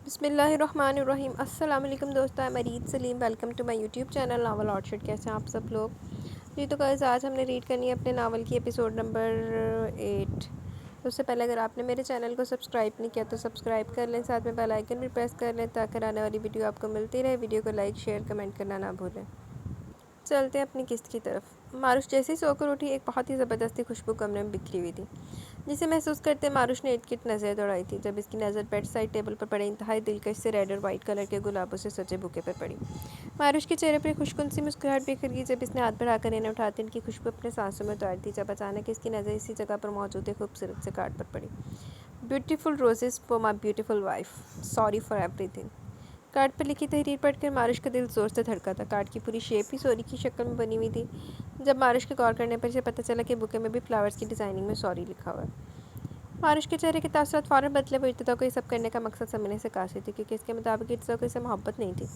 بسم اللہ الرحمن الرحیم۔ السلام علیکم دوستو، میں Murid Saleem, welcome to my YouTube channel novel orchard. کیسے ہیں آپ سب لوگ؟ جی تو گائز، آج ہم نے ریڈ کرنی ہے اپنے ناول کی ایپیسوڈ نمبر 8۔ تو اس سے پہلے اگر آپ نے میرے چینل کو سبسکرائب نہیں کیا تو سبسکرائب کر لیں، ساتھ میں بیل آئیکن بھی پریس کر لیں تاکہ آنے والی ویڈیو آپ کو ملتی رہے۔ ویڈیو کو لائک شیئر کمنٹ کرنا نہ بھولیں۔ چلتے ہیں اپنی قسط کی طرف۔ ماروش جیسے ہی سو کر اٹھی، ایک بہت ہی زبردستی خوشبو کمرے میں بکھری ہوئی تھی، جسے محسوس کرتے ماروش نے ارد گرد نظر دوڑائی تھی۔ جب اس کی نظر بیڈ سائڈ ٹیبل پر پڑے انتہائی دلکش سے ریڈ اور وائٹ کلر کے گلابوں سے سجے بوکے پر پڑی، ماروش کے چہرے پر خوشکن سی مسکراہٹ بکھر گئی۔ جب اس نے ہاتھ بڑھا کر انہیں اٹھاتے ان کی خوشبو اپنے سانسوں میں اتار دی، جب اچانک اس کی نظر اسی جگہ پر موجود ایک خوبصورت سے کارڈ پر پڑی۔ Beautiful roses for my beautiful wife, sorry for everything. Card پر لکھی تحریر پڑھ کر ماروش کا دل زور سے دھڑکا تھا۔ کارڈ کی پوری شیپ ہی سوری کی شکل میں بنی ہوئی تھی۔ جب ماروش کے غور کرنے پر اسے پتہ چلا کہ بوکے میں بھی فلاورز کی ڈیزائننگ میں سوری لکھا ہوا ہے، ماروش کے چہرے کے تاثرات فوراً بدلے۔ وہ ارتضیٰ کو یہ سب کرنے کا مقصد سمجھنے سے قاصر تھی، کیونکہ اس کے مطابق ارتضیٰ کو اس سے محبت نہیں تھی۔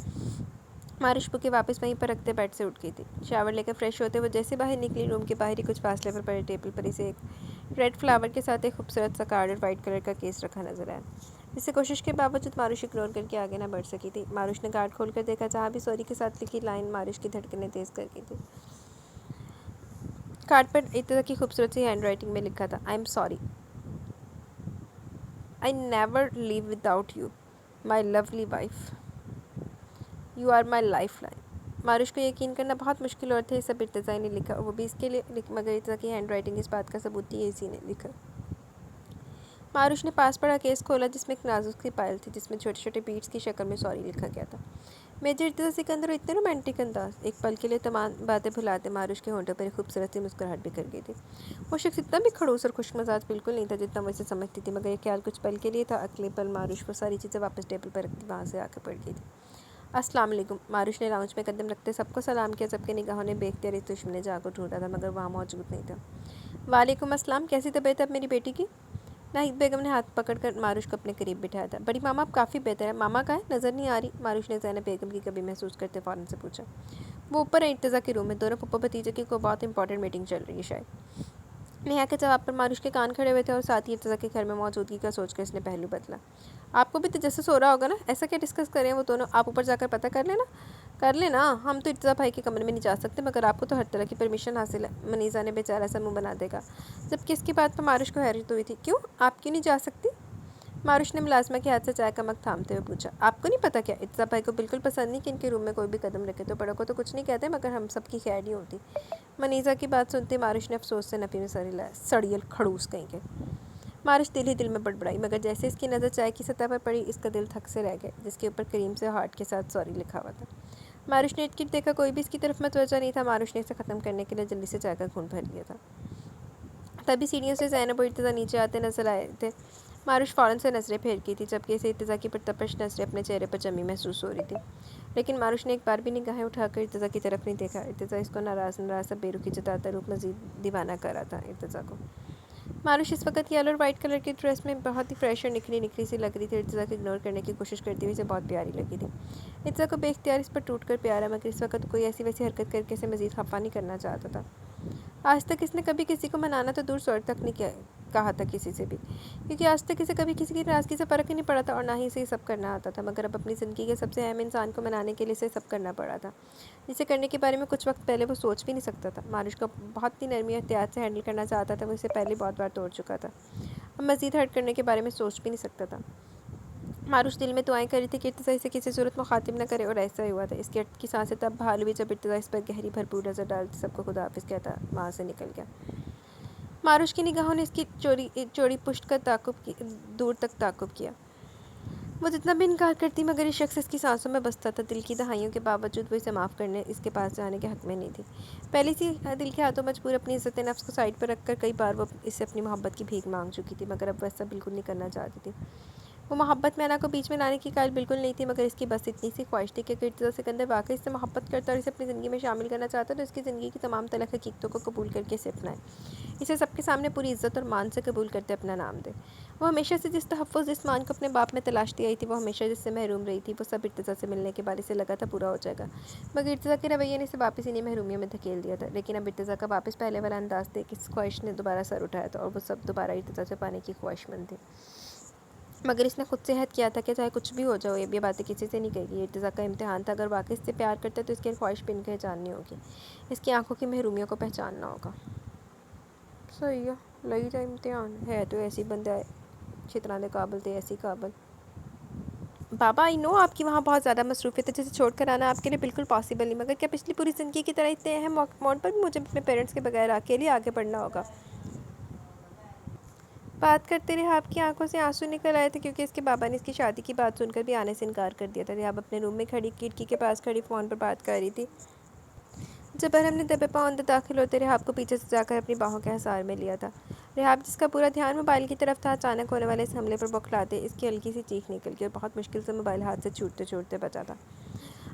ماروش بوکے واپس وہیں پر رکھتے بیڈ سے اٹھ گئی تھی۔ شاور لے کر فریش ہوتے وہ جیسے باہر نکلی، روم کے باہر ہی کچھ فاصلے پر پڑے ٹیبل پر اسے ایک ریڈ فلاور کے ساتھ ایک خوبصورت سا کارڈ اور وائٹ کلر کا کیس رکھا نظر آیا، جسے کوشش کے باوجود ماروش اگنور کر کے آگے نہ بڑھ سکی تھی۔ ماروش نے کارڈ کھول کر دیکھا، جہاں بھی سوری کے ساتھ لکھی لائن ماروش کی دھڑکنیں تیز کر گئی تھی۔ کارڈ پر ارتضیٰ کی خوبصورت سی ہینڈ رائٹنگ میں لکھا تھا، I am sorry I never leave without you, my lovely wife. You are my lifeline. ماروش کو یقین کرنا بہت مشکل اور تھا، یہ سب ارتضیٰ نے لکھا، وہ بھی اس کے لیے، مگر ارتضیٰ کی ہینڈ رائٹنگ اس بات کا ثبوت تھی، یہ اسی نے لکھا۔ ماروش نے پاس پڑا کیس کھولا، جس میں ایک نازک سی پائل تھی، جس میں چھوٹے چھوٹے بیٹس کی شکل میں سوری لکھا گیا تھا۔ میجر ارتضیٰ سکندر اتنے رومانٹک انداز! ایک پل کے لیے تمام باتیں بھلاتے ماروش کے ہونٹوں پر ایک خوبصورت سی مسکراہٹ بکھر گئی تھی۔ وہ شخص اتنا بھی خڑوس اور خوش مزاج بالکل نہیں تھا جتنا وہ اسے سمجھتی تھی، مگر یہ خیال کچھ پل کے لیے تھا۔ اگلے پل ماروش وہ ساری چیزیں واپس ٹیبل پر رکھتی وہاں سے آ کے پڑ گئی تھی۔ السلام علیکم۔ ماروش نے لاؤنج میں قدم رکھتے سب کو سلام کیا، سب کی نگاہوں نے بے اختیار اس دشمن جاں کو ڈھونڈا تھا، مگر وہاں موجود نہیں تھا۔ وعلیکم السلام، کیسی طبیعت ہے اب میری بیٹی کی؟ ناہید بیگم نے ہاتھ پکڑ کر ماروش کو اپنے قریب بٹھایا تھا۔ بڑی ماما اب کافی بہتر ہے۔ ماما کہاں ہے؟ نظر نہیں آ رہی، ماروش نے زینب بیگم کی کمی محسوس کرتے فوراً سے پوچھا۔ وہ اوپر ہیں ارتضیٰ کے روم میں، دونوں پھپھو بھتیجے کی کوئی بہت امپورٹنٹ میٹنگ چل رہی ہے شاید۔ نیہا کے جواب پر ماروش کے کان کھڑے ہوئے تھے اور ساتھ ہی ارتضیٰ کے گھر میں موجودگی کا سوچ کر اس نے پہلو بدلا۔ آپ کو بھی تجسس ہو رہا ہوگا نا، ایسا کیا ڈسکس کریں وہ دونوں؟ آپ اوپر جا کر پتہ کر لینا۔ ہم تو ارتضیٰ بھائی کے کمرے میں نہیں جا سکتے، مگر آپ کو تو ہر طرح کی پرمیشن حاصل ہے۔ منیزہ نے بیچارہ سا منہ بنا دیکھا، جبکہ اس کی بات پر ماروش کو حیرت ہوئی تھی۔ کیوں؟ آپ کیوں نہیں جا سکتی؟ ماروش نے ملازمہ کے ہاتھ سے چائے کا مگ تھامتے ہوئے پوچھا۔ آپ کو نہیں پتہ کیا، ارتضیٰ بھائی کو بالکل پسند نہیں کہ ان کے روم میں کوئی بھی قدم رکھے، تو بڑوں کو تو کچھ نہیں کہتے، مگر ہم سب کی خیر نہیں ہوتی۔ منیزہ کی بات سنتے ماروش نے افسوس سے نفی میں سر ہلایا۔ سڑیل خڑوس کہیں کے! ماروش دل ہی دل میں بڑبڑائی، مگر جیسے اس کی نظر چائے کی سطح پر پڑی، اس کا دل تھک سے رہ گیا، جس کے اوپر کریم سے ہارٹ کے ساتھ سوری لکھا ہوا تھا۔ ماروش نے ارد گرد دیکھا، کوئی بھی اس کی طرف متوجہ نہیں تھا۔ ماروش نے اسے ختم کرنے کے لیے جلدی سے چائے کا گھونٹ بھر لیا تھا۔ تبھی سیڑھیوں سے زینب اور ارتضیٰ نیچے آتے نظر آئے تھے۔ ماروش فوراً سے نظریں پھیر کی تھی، جبکہ اسے ارتضیٰ کی پرتپش نظریں اپنے چہرے پر جمی محسوس ہو رہی تھی، لیکن ماروش نے ایک بار بھی نگاہیں اٹھا کر ارتضیٰ کی طرف نہیں دیکھا۔ ارتضیٰ اس کو ناراض سا بے رخی جتاتا روپ مزید دیوانہ کر رہا تھا ارتضیٰ کو۔ ماروش اس وقت یلو اور وائٹ کلر کی ڈریس میں بہت ہی فریش اور نکھری نکھری سی لگ رہی تھی۔ ارتضیٰ کو اگنور کرنے کی کوشش کرتی ہوئی اسے بہت پیاری لگی تھی۔ ارتضیٰ کو بے اختیار اس پر ٹوٹ کر پیار ہے، مگر اس وقت کوئی ایسی ویسی حرکت کر کے اسے مزید خفا نہیں کرنا چاہتا تھا۔ آج تک اس نے کبھی کسی کو منانا تو دور سوری تک نہیں کہا تھا کسی سے بھی، کیونکہ آج تک اسے کبھی کسی کی ناراضگی سے فرق ہی نہیں پڑا تھا، اور نہ ہی اسے یہ سب کرنا آتا تھا، مگر اب اپنی زندگی کے سب سے اہم انسان کو منانے کے لیے اسے سب کرنا پڑا تھا، جسے کرنے کے بارے میں کچھ وقت پہلے وہ سوچ بھی نہیں سکتا تھا۔ ماروش کو بہت ہی نرمی اور احتیاط سے ہینڈل کرنا چاہتا تھا، وہ اسے پہلے بہت بار توڑ چکا تھا، اب مزید ہرٹ کرنے کے بارے میں سوچ بھی نہیں سکتا تھا۔ ماروش دل میں دعائیں کر رہی تھی کہ ارتضیٰ اسے کسی صورت مخاطب نہ کرے، اور ایسا ہی ہوا تھا۔ اس کی کی سانسیں تب بحال ہوئی جب ارتضیٰ اس پر گہری بھرپور نظر ڈالتے سب کو خدا حافظ کہتا وہاں سے نکل گیا۔ ماروش کی نگاہوں نے اس کی چوڑی پشت کا دور تک تعقب کیا۔ وہ جتنا بھی انکار کرتی، مگر یہ شخص اس کی سانسوں میں بستا تھا۔ دل کی دہائیوں کے باوجود وہ اسے معاف کرنے اس کے پاس جانے کے حق میں نہیں تھی۔ پہلے سی دل کے ہاتھوں مجبور اپنی عزت نفس کو سائڈ پر رکھ کر کئی بار وہ اس سے اپنی محبت کی بھیک مانگ چکی تھی، مگر اب وہ ایسا بالکل نہیں کرنا چاہتی تھی۔ وہ محبت میں کو بیچ میں لانے کی قائل بالکل نہیں تھی، مگر اس کی بس اتنی سی خواہش تھی کہ اگر ارتضیٰ سکندر واقعی اس سے محبت کرتا اور اسے اپنی زندگی میں شامل کرنا چاہتا تو اس کی زندگی کی تمام تلخ حقیقتوں کو قبول کر کے اسے اپنائے، اسے سب کے سامنے پوری عزت اور مان سے قبول کرتے اپنا نام دے۔ وہ ہمیشہ سے جس تحفظ اس مان کو اپنے باپ میں تلاشتی آئی تھی، وہ ہمیشہ جس سے محروم رہی تھی، وہ سب ارتضیٰ سے ملنے کے بعد اسے لگا تھا پورا ہو جائے گا، مگر ارتضیٰ کے رویے نے اسے واپس انہیں محرومیوں میں دھکیل دیا تھا۔ لیکن اب ارتضیٰ کا واپس پہلے والا انداز دیکھ اس خواہش نے دوبارہ سر اٹھایا تھا، اور وہ سب دوبارہ ارتضیٰ سے پانے کی خواہش مند تھی۔ مگر اس نے خود سے عہد کیا تھا کہ چاہے کچھ بھی ہو جائے یہ باتیں کسی سے نہیں کہے گی. یہ ارتضیٰ کا امتحان تھا. اگر واقعی اس سے پیار کرتا ہے تو اس کی خواہش بھی انہیں جاننی ہوگی. اس کی آنکھوں کی محرومیوں کو پہچاننا ہوگا. صحیح ہے. لگی جائے امتحان. ہے تو ایسی بندہ ہے جتنا قابل تھے ایسی قابل. بابا آئی نو آپ کی وہاں بہت زیادہ مصروفیت ہے جسے چھوڑ کر آنا آپ کے لیے بالکل پاسبل نہیں. مگر کیا پچھلی پوری زندگی کی طرح اتنے اہم موڑ پر بھی مجھے اپنے پیرنٹس کے بغیر اکیلے آگے بڑھنا ہوگا؟ بات کرتے ریحاب کی آنکھوں سے آنسو نکل آئے تھے کیونکہ اس کے بابا نے اس کی شادی کی بات سن کر بھی آنے سے انکار کر دیا تھا. ریحاب اپنے روم میں کھڑی کھڑکی کے پاس کھڑی فون پر بات کر رہی تھی جب ارہم نے دبے پاؤں اندر داخل ہوتے ریحاب کو پیچھے سے جا کر اپنی باہوں کے حصار میں لیا تھا. ریحاب جس کا پورا دھیان موبائل کی طرف تھا اچانک ہونے والے اس حملے پر بوکھلاتے اس کی ہلکی سی چیخ نکل گئی اور بہت مشکل سے موبائل ہاتھ سے چھوٹتے بچا تھا.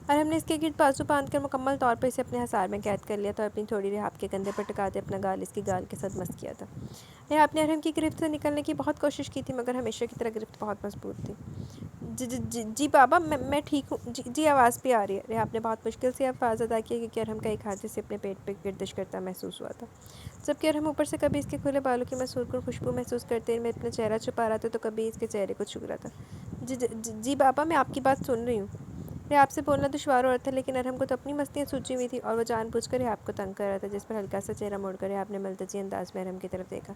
ارہم نے اس کے گرد بازو باندھ کر مکمل طور پر اسے اپنے حصار میں قید کر لیا تھا اور اپنی تھوڑی ریحاب کے کندھے پر ٹکاتے اپنا گال اس کی گال کے ساتھ مست کیا تھا. ریحاب نے ارہم کی گرفت سے نکلنے کی بہت کوشش کی تھی مگر ہمیشہ کی طرح گرفت بہت مضبوط تھی. جی بابا میں ٹھیک ہوں. جی آواز بھی آ رہی ہے. ریحاب نے بہت مشکل سے آواز ادا کی کیونکہ ارہم کا ایک ہاتھ سے اپنے پیٹ پہ گردش کرتا محسوس ہوا تھا جبکہ ارہم اوپر سے کبھی اس کے کھلے بالوں کی مسحور کن خوشبو محسوس کرتے میں اپنا چہرہ چھپا رہا تھا تو کبھی اس کے چہرے کو چھو رہا تھا. جی بابا میں آپ کی بات سن رہی ہوں. ریحاب سے بولنا دشوار ہو رہا تھا لیکن ارہم کو تو اپنی مستیاں سوچی ہوئی تھی اور وہ جان بوجھ کر ریحاب کو تنگ کر رہا تھا جس پر ہلکا سا چہرہ موڑ کر ریحاب نے ملتجی انداز میں ارہم کی طرف دیکھا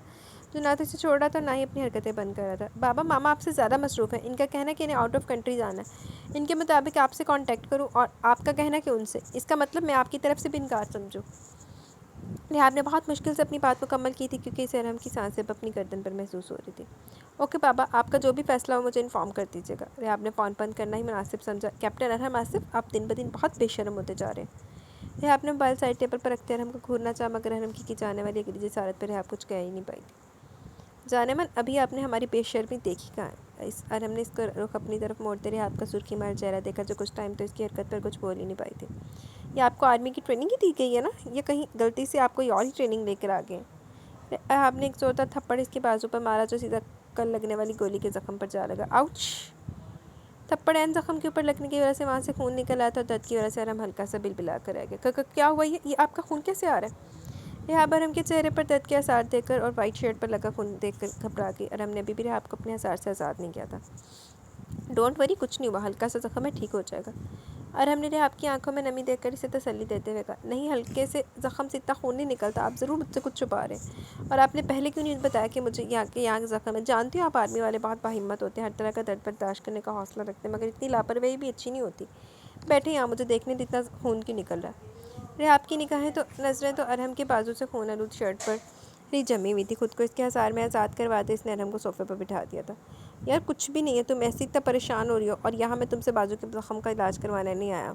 جو نہ تو اسے چھوڑ رہا تھا نہ ہی اپنی حرکتیں بند کر رہا تھا. بابا ماما آپ سے زیادہ مصروف ہیں. ان کا کہنا ہے کہ انہیں آؤٹ آف کنٹری جانا ہے. ان کے مطابق آپ سے کانٹیکٹ کروں اور آپ کا کہنا کہ ان سے. اس کا مطلب میں آپ کی طرف سے بھی انکار سمجھوں. ریحاب نے بہت مشکل سے اپنی بات مکمل کی تھی کیونکہ اسے ارہم کی سانسیں اب اپنی گردن پر محسوس ہو رہی تھی. اوکے بابا آپ کا جو بھی فیصلہ ہو مجھے انفارم کر دیجیے گا. ریحاب نے فون بند کرنا ہی مناسب سمجھا. کیپٹن ارہم آصف آپ دن بدن بہت بے شرم ہوتے جا رہے ہیں. ریحاب نے موبائل سائڈ ٹیبل پر رکھتے ارہم کو گھورنا چاہا مگر ارہم کی جانے والی اگلی جسارت پر ریحاب کچھ کہہ ہی نہیں پائی تھی. جانے من ابھی آپ نے ہماری بے شرمی دیکھی کہاں ہے؟ ارہم نے اس کا رخ اپنی طرف موڑتے ریحاب کا سرخی مار چہرہ دیکھا جو کچھ ٹائم تو اس کی حرکت پر کچھ بول ہی نہیں پائی تھی. یہ آپ کو آرمی کی ٹریننگ ہی دی گئی ہے نا یا کہیں غلطی سے آپ کوئی اور ہی ٹریننگ لے کر آ گئے ہیں؟ ریحاب نے ایک زوردار تھپڑ اس کے بازو پر مارا جو سیدھا کل لگنے والی گولی کے زخم پر جا لگا. آؤچ. تھپڑ عین زخم کے اوپر لگنے کی وجہ سے وہاں سے خون نکل آیا تھا اور درد کی وجہ سے ارہم ہلکا سا بلبلا کر رہ گیا. کیا ہوا یہ آپ کا خون کیسے آ رہا ہے؟ ریحاب ارہم کے چہرے پر درد کے آثار دیکھ کر اور وائٹ شرٹ پر لگا خون دیکھ کر گھبرا گئی. ارہم نے ابھی بھی ریحاب کو اپنے آثار سے آزاد نہیں کیا تھا. ڈونٹ وری کچھ نہیں ہوا. ہلکا سا زخم ہے ٹھیک ہو جائے گا. ارہم نے ریحاب کی آنکھوں میں نمی دیکھ کر اسے تسلی دیتے ہوئے کہا. نہیں ہلکے سے زخم سے اتنا خون نہیں نکلتا. آپ ضرور مجھ سے کچھ چھپا رہے ہیں اور آپ نے پہلے کیوں نہیں بتایا کہ مجھے یہاں زخم ہے. جانتی ہوں آپ آرمی والے بہت باہمت ہوتے ہیں ہر طرح کا درد برداشت کرنے کا حوصلہ رکھتے ہیں مگر اتنی لاپرواہی بھی اچھی نہیں ہوتی. بیٹھے یہاں مجھے دیکھنے اتنا خون کیوں نکل رہا ہے؟ ریحاب کی نظریں تو ارہم کے بازو سے خون آلود شرٹ پر ہی جمی ہوئی تھی. خود کو اس کے حصار میں آزاد کرواتے اس نے ارہم کو صوفے پر بٹھا دیا تھا. یار کچھ بھی نہیں ہے. تم ایسی اتنا پریشان ہو رہی ہو اور یہاں میں تم سے بازو کے زخم کا علاج کروانے نہیں آیا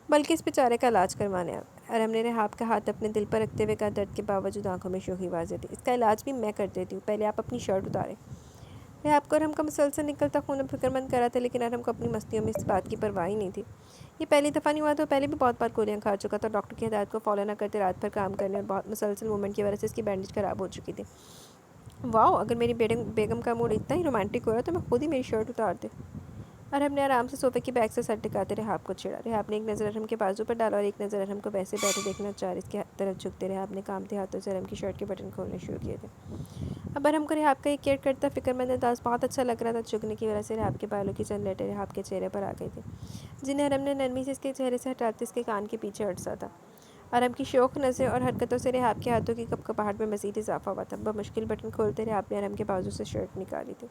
بلکہ اس بیچارے کا علاج کروانے آیا. ارہم نے ریحاب کا ہاتھ اپنے دل پر رکھتے ہوئے کہا. درد کے باوجود آنکھوں میں شوخی واضح تھی. اس کا علاج بھی میں کر دیتی ہوں. پہلے آپ اپنی شرٹ اتاریں. ریحاب کو ارہم کا مسلسل نکلتا خون فکر مند کر رہا تھا لیکن ارہم کو اپنی مستیوں میں اس بات کی پرواہ ہی نہیں تھی. یہ پہلی دفعہ نہیں ہوا تھا. پہلے بھی بہت بار گولیاں کھا چکا تھا. ڈاکٹر کی ہدایت کو فالو نہ کرتے رات بھر کام کرنے اور بہت مسلسل موومنٹ کی وجہ سے اس کی بینڈیج خراب ہو چکی تھی. واؤ اگر میری بیگم کا موڈ اتنا ہی رومانٹک ہو رہا تو میں خود ہی میری شرٹ اتار دے. ارہم نے آرام سے صوفے کی بیک سے سر ٹکاتے ریحاب کو چھیڑا. ریحاب نے ایک نظر ارہم کے بازو پر ڈالا اور ایک نظر ارہم کو ویسے بیٹھے دیکھنا چاہ اس کی طرف جھکتے. ریحاب نے کامتے ہاتھوں سے ارہم کی شرٹ کے بٹن کھولنے شروع کیے تھے. اب ارہم کو ریحاب کا یہ کیئر کرتا فکر مند انداز بہت اچھا لگ رہا تھا. جھکنے کی وجہ سے ریحاب کے بالوں کی چند لٹیں ریحاب کے چہرے پر آ گئی تھی جنہیں ارہم نے نرمی سے اس کے چہرے سے ہٹاتے اس کے کان کے پیچھے اڑسا تھا. ارہم کی شوق نظریں اور حرکتوں سے ریحاب کے ہاتھوں کی کپکپاہٹ میں مزید اضافہ ہوا تھا. بمشکل بٹن کھولتے ریحاب نے ارہم کے بازو سے شرٹ نکالی تھی.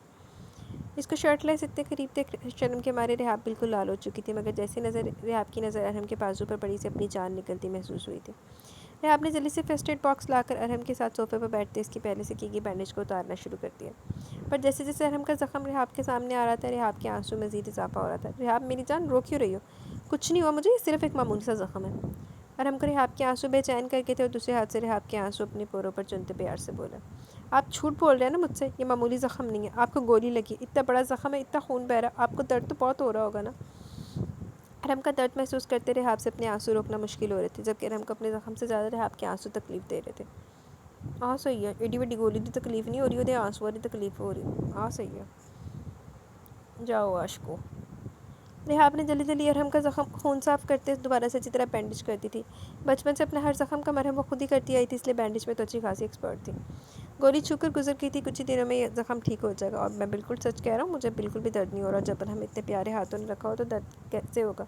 اس کو شرٹ لیس اتنے قریب تھے شرم کے مارے ریحاب بالکل لال ہو چکی تھی مگر جیسی نظر ریحاب کی نظر ارہم کے بازو پر پڑی سے اپنی جان نکلتی محسوس ہوئی تھی. ریحاب نے جلدی سے فرسٹ ایڈ باکس لا کر ارہم کے ساتھ صوفے پر بیٹھتے اس کی پہلے سے کی گئی بینڈیج کو اتارنا شروع کر دیا. پر جیسے جیسے ارہم کا زخم ریحاب کے سامنے آ رہا تھا ریحاب کے آنسو میں مزید اضافہ ہو رہا تھا. ریحاب میری جان رو کیوں رہی ہو؟ کچھ نہیں ہوا مجھے. یہ صرف ایک معمولی سا زخم ہے. ارہم کو ریحاب کے آنسو بے چین کر کے تھے اور دوسرے ہاتھ سے ریحاب کے آنسو اپنے پوروں پر چنتے پیار سے بولا. آپ جھوٹ بول رہے ہیں نا مجھ سے. یہ معمولی زخم نہیں ہے. آپ کو گولی لگی. اتنا بڑا زخم ہے. اتنا خون بہہ رہا. آپ کو درد تو بہت ہو رہا ہوگا نا. ارہم کا درد محسوس کرتے ریحاب سے اپنے آنسو روکنا مشکل ہو رہے تھے جبکہ ارہم کو اپنے زخم سے زیادہ ریحاب کے آنسو تکلیف دے رہے تھے. ہاں صحیح ہے. ایڈی وڈی گولی دی تکلیف نہیں ہو رہی ہوتی آنسو والی تکلیف ہو رہی. ہاں صحیح ہے. جاؤ عاشقو. ریحاب نے جلدی جلدی ارہم کا زخم خون صاف کرتے دوبارہ سے اچھی طرح بینڈیج کرتی تھی. بچپن سے اپنا ہر زخم کا مرہم وہ خود ہی کرتی آئی تھی اس لیے بینڈیج میں تو اچھی خاصی ایکسپرٹ تھی. گولی چھو کر گزر گئی تھی، کچھ ہی دنوں میں یہ زخم ٹھیک ہو جائے گا، اور میں بالکل سچ کہہ رہا ہوں، مجھے بالکل بھی درد نہیں ہو رہا۔ جب ہم اتنے پیارے ہاتھوں نے رکھا ہو تو درد کیسے ہوگا؟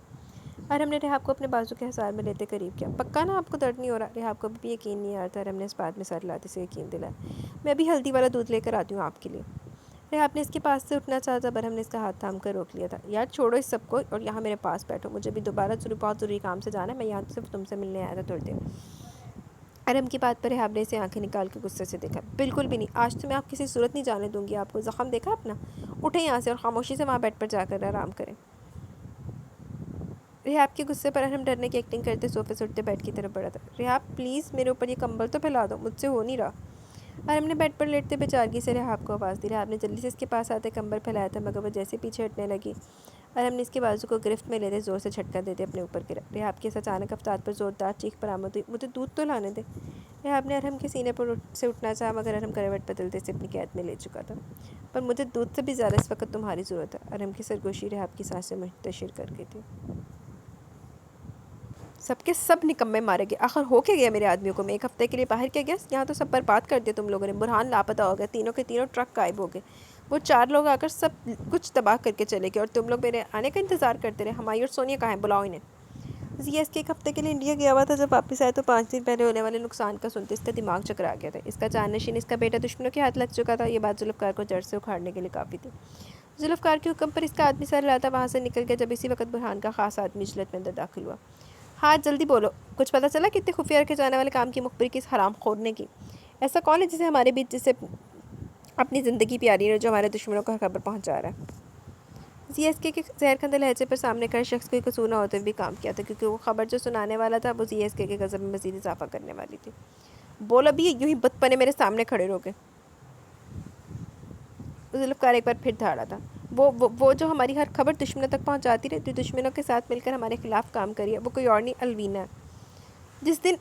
اور ہم نے ریحاب کو اپنے بازو کے حصار میں لیتے قریب کیا۔ پکا نا آپ کو درد نہیں ہو رہا؟ ریحاب کو بھی یقین نہیں آ رہا تھا، اور ہم نے اس بات میں سر لاتے سے یقین دلایا۔ میں ابھی ہلدی والا دودھ لے کر آتی ہوں آپ کے لیے۔ ریحاب نے اس کے پاس سے اٹھنا چاہا تھا، پر ہم نے اس کا ہاتھ تھام کر روک لیا تھا۔ یار چھوڑو اس سب کو اور یہاں میرے پاس بیٹھو، مجھے بھی دوبارہ بہت ضروری کام سے جانا ہے، میں یہاں صرف تم سے ملنے آیا تھا تھوڑی دیر۔ ارم کی بات پر ریحاب نے اسے آنکھیں نکال کے غصے سے دیکھا۔ بالکل بھی نہیں، آج تو میں آپ کسی صورت نہیں جانے دوں گی آپ کو۔ زخم دیکھا اپنا؟ اٹھیں یہاں سے اور خاموشی سے وہاں بیڈ پر جا کر آرام کریں۔ ریحاب کے غصے پر ارم ڈرنے کی ایکٹنگ کرتے صوفے سے اٹھتے بیڈ کی طرف بڑھا تھا۔ ریحاب پلیز میرے اوپر یہ کمبل تو پھیلا دو، مجھ سے ہو نہیں رہا۔ ارم نے بیڈ پر لیٹتے بے چارگی سے ریحاب کو آواز دی۔ ریحاب نے جلدی سے اس کے پاس آتے کمبل پھیلایا تھا، مگر وہ جیسے پیچھے ہٹنے لگی، ارم نے اس کے بازو کو گرفت میں لیتے زور سے جھٹکا دیتے اپنے اوپر گرا۔ ریحاب کے اس اچانک افتاد پر زوردار چیخ برآمد ہوئی۔ مجھے دودھ تو لانے دے۔ ریحاب نے ارم کے سینے پر سے اٹھنا چاہا، مگر ارم کروٹ بدلتے سے اپنی قید میں لے چکا تھا۔ پر مجھے دودھ سے بھی زیادہ اس وقت تمہاری ضرورت ہے۔ ارم کی سرگوشی ریحاب کی سانسیں منتشر کر گئی تھی۔ سب کے سب نکمے مارے گئے، آخر ہو کے گیا میرے آدمیوں کو؟ میں ایک ہفتے کے لیے باہر کیا گیا، یہاں تو سب برباد کر دیا تم لوگوں نے۔ برہان لاپتہ ہو گیا، تینوں کے تینوں ٹرک غائب ہو گئے، وہ 4 لوگ آ کر سب کچھ تباہ کر کے چلے گئے، اور تم لوگ میرے آنے کا انتظار کرتے رہے۔ ہمائی اور سونیا کہاں ہیں؟ بلاؤ انہیں۔ زی ایس کے ایک ہفتے کے لیے انڈیا گیا ہوا تھا، جب واپس آئے تو 5 دن پہلے ہونے والے نقصان کا سنتے اس کا دماغ چکرا گیا تھا۔ اس کا جانشین اس کا بیٹا دشمنوں کے ہاتھ لگ چکا تھا، یہ بات ذوالفقار کو جڑ سے اکھاڑنے کے لیے کافی تھی۔ ذوالفقار کے حکم پر اس کا آدمی سر لاتا وہاں سے نکل گیا، جب اسی وقت برہان کا خاص آدمی اجلت میں اندر داخل ہوا۔ ہاں جلدی بولو، کچھ پتہ چلا کتنے خفیہ رکھے جانے والے کام کی مخبری کس حرام خور نے کی؟ ایسا کون ہے جسے ہمارے بیچ جسے اپنی زندگی پیاری ہے، جو ہمارے دشمنوں کو خبر پہنچا رہا ہے؟ زی ایس کے زہر کھندے لہجے پر سامنے کھڑے شخص کوئی قصور نہ ہوتے ہوئے بھی کام کیا تھا، کیونکہ وہ خبر جو سنانے والا تھا وہ زی ایس کے غضب میں مزید اضافہ کرنے والی تھی۔ بول ابھی، یوں ہی بت پنے میرے سامنے کھڑے رہو گے۔ ذوالفقار ایک بار پھر دھاڑا تھا۔ وہ جو ہماری ہر خبر دشمنوں تک پہنچاتی رہتی، دشمنوں کے ساتھ مل کر ہمارے خلاف کام کری ہے، وہ کوئی اور نہیں، الوینا ہے۔ جس دن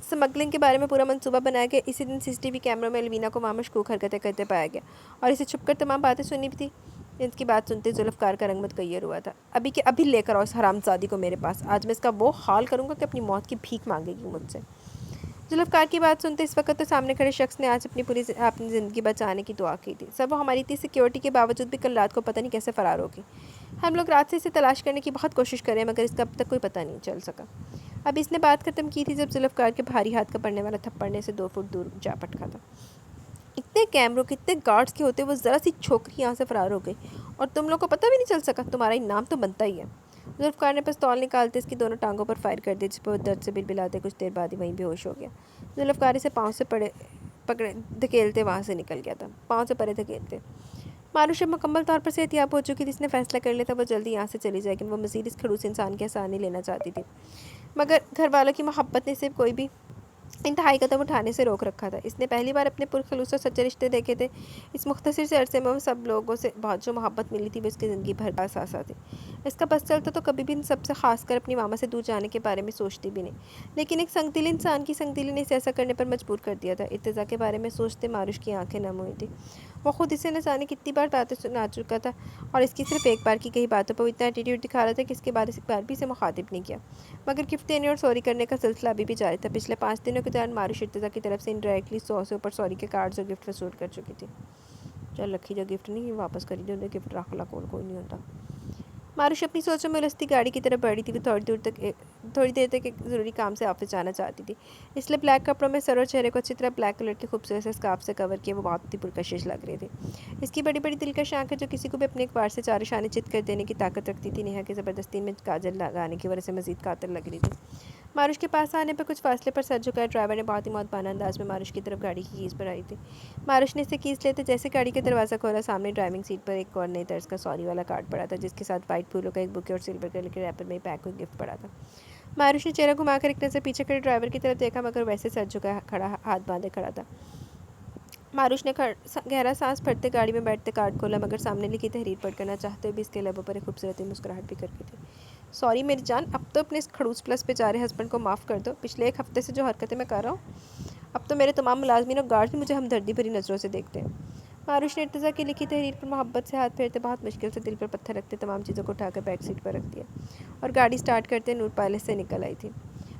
سمگلنگ کے بارے میں پورا منصوبہ بنایا گیا، اسی دن سی سی ٹی وی کیمروں میں الوینا کو وہاں مشکوک حرکتیں کرتے پایا گیا، اور اسے چھپ کر تمام باتیں سنی بھی تھی۔ ان کی بات سنتے ذوالفقار کا رنگ متغیر ہوا تھا۔ ابھی کہ ابھی لے کر آؤ اس حرام زادی کو میرے پاس، آج میں اس کا وہ حال کروں گا کہ اپنی موت کی بھیک مانگے گی مجھ سے۔ ذوالفقار کی بات سنتے اس وقت تو سامنے کھڑے شخص نے آج اپنی زندگی بچانے کی دعا کی تھی۔ سب وہ ہماری اتنی سیکیورٹی کے باوجود بھی کل رات کو پتہ نہیں کیسے فرار ہوگی۔ ہم لوگ رات سے اسے تلاش کرنے کی بہت کوشش کریں، مگر اس کا اب تک کوئی پتہ نہیں چل سکا۔ اب اس نے بات ختم کی تھی جب ذوالفقار کے بھاری ہاتھ کا پڑنے والا تھپڑنے سے 2 فٹ دور جا پٹکا تھا۔ اتنے کیمروں کتنے گارڈز کے ہوتے وہ ذرا سی چھوکری یہاں سے فرار ہو گئی، اور تم لوگ کو پتہ بھی نہیں چل سکا؟ تمہارا انعام تو بنتا ہی ہے۔ ذوالفقار نے پستول نکالتے اس کی دونوں ٹانگوں پر فائر کر دی، جس پر وہ درد سے بلبلاتے کچھ دیر بعد ہی وہیں بے ہوش ہو گیا۔ ذوالفقار اسے پاؤں سے پکڑے دھکیلتے وہاں سے نکل گیا تھا، پاؤں سے پرے دھکیلتے۔ ماروش اب مکمل طور پر صحت یاب ہو چکی تھی، اس نے فیصلہ کر لیا تھا وہ جلدی یہاں سے چلی جائے گی۔ وہ مزید اس کھڑوس انسان کے احسان نہیں لینا چاہتی تھی، مگر گھر والوں کی محبت نے اسے کوئی بھی انتہائی قدم اٹھانے سے روک رکھا تھا۔ اس نے پہلی بار اپنے پرخلوص اور سچے رشتے دیکھے تھے۔ اس مختصر سے عرصے میں وہ سب لوگوں سے بہت جو محبت ملی تھی وہ اس کی زندگی بھر کا اثاثہ تھی۔ اس کا بس چلتا تو کبھی بھی ان سب سے خاص کر اپنی ماما سے دور جانے کے بارے میں سوچتی بھی نہیں، لیکن ایک سنگ دل انسان کی سنگ دلی نے اسے ایسا کرنے پر مجبور کر دیا تھا۔ ارتضیٰ کے بارے میں سوچتے ماروش کی آنکھیں نم ہوئی تھیں۔ وہ خود اسے نہ جانے کتنی بار باتیں سنا چکا تھا، اور اس کی صرف ایک بار کی کئی باتوں پر وہ اتنا ایٹیٹیوڈ دکھا رہا تھا کہ اس کے بعد اس بار بھی اسے مخاطب نہیں کیا، مگر گفٹ دینے اور سوری کرنے کا سلسلہ ابھی بھی جاری تھا۔ پچھلے 5 دنوں کے دوران ماروش ارتضیٰ کی طرف سے انڈائریکٹلی 100 سے اوپر سوری کے کارڈز اور گفٹ وصول کر چکی تھی۔ چل رکھی جو گفٹ نہیں واپس کری جو گفٹ رکھ لا، کوئی نہیں ہوتا۔ ماروش اپنی سوچوں میں الجھتی گاڑی کی طرف بڑھی تھی۔ وہ تھوڑی دیر تک ایک ضروری کام سے آفس جانا چاہتی تھی، اس لیے بلیک کپڑوں میں سر اور چہرے کو اچھی طرح بلیک کلر کے خوبصورت سے اسکارف سے کور کیے وہ بہت ہی پرکشش لگ رہی تھی۔ اس کی بڑی بڑی دلکش آنکھیں جو کسی کو بھی اپنے اقبال سے چاروں شانے چت کر دینے کی طاقت رکھتی تھی، نیہا کی زبردستی میں کاجل لگانے کی وجہ سے مزید قاتل لگ رہی تھی۔ ماروش کے پاس آنے پر کچھ فاصلے پر سر جھکائے ڈرائیور نے بہت ہی معتبانہ انداز میں ماروش کی طرف گاڑی کی کیز بڑھائی تھی۔ ماروش نے اسے کیز لیتے جیسے گاڑی کا دروازہ کھولا، سامنے ڈرائیونگ سیٹ پر ایک اور نئی طرز کا سوری والا کارڈ پڑا تھا، جس کے ساتھ وائٹ پھولوں کا ایک بوکے اور سلور کلر کے ریپر میں پیک ہوئی گفٹ پڑا تھا۔ ماروش نے چہرہ گھما کر ایک نظر پیچھے کھڑے ڈرائیور کی طرف دیکھا، مگر ویسے سر جھکا کھڑا ہاتھ باندھے کھڑا تھا۔ ماروش نے گہرا سانس بھرتے گاڑی میں بیٹھتے کارڈ کھولا، مگر سامنے لکھی تحریر پڑھ کرنا چاہتے ہوئے بھی اس کے لبوں پر ایک خوبصورت مسکراہٹ بکھر گئی تھی۔ سوری میری جان، اب تو اپنے اس کھڑوس پلس بیچارے ہسبینڈ کو معاف کر دو۔ پچھلے 1 ہفتے سے جو حرکتیں میں کر رہا ہوں، اب تو میرے تمام ملازمین اور گارڈز بھی مجھے ہمدردی بھری نظروں سے دیکھتے ہیں۔ ماروش نے ارتضیٰ کی لکھی تحریر پر محبت سے ہاتھ پھیرتے بہت مشکل سے دل پر پتھر رکھتے تمام چیزوں کو اٹھا کر بیک سیٹ پر رکھ دیا، اور گاڑی سٹارٹ کرتے نور پیلس سے نکل آئی تھی۔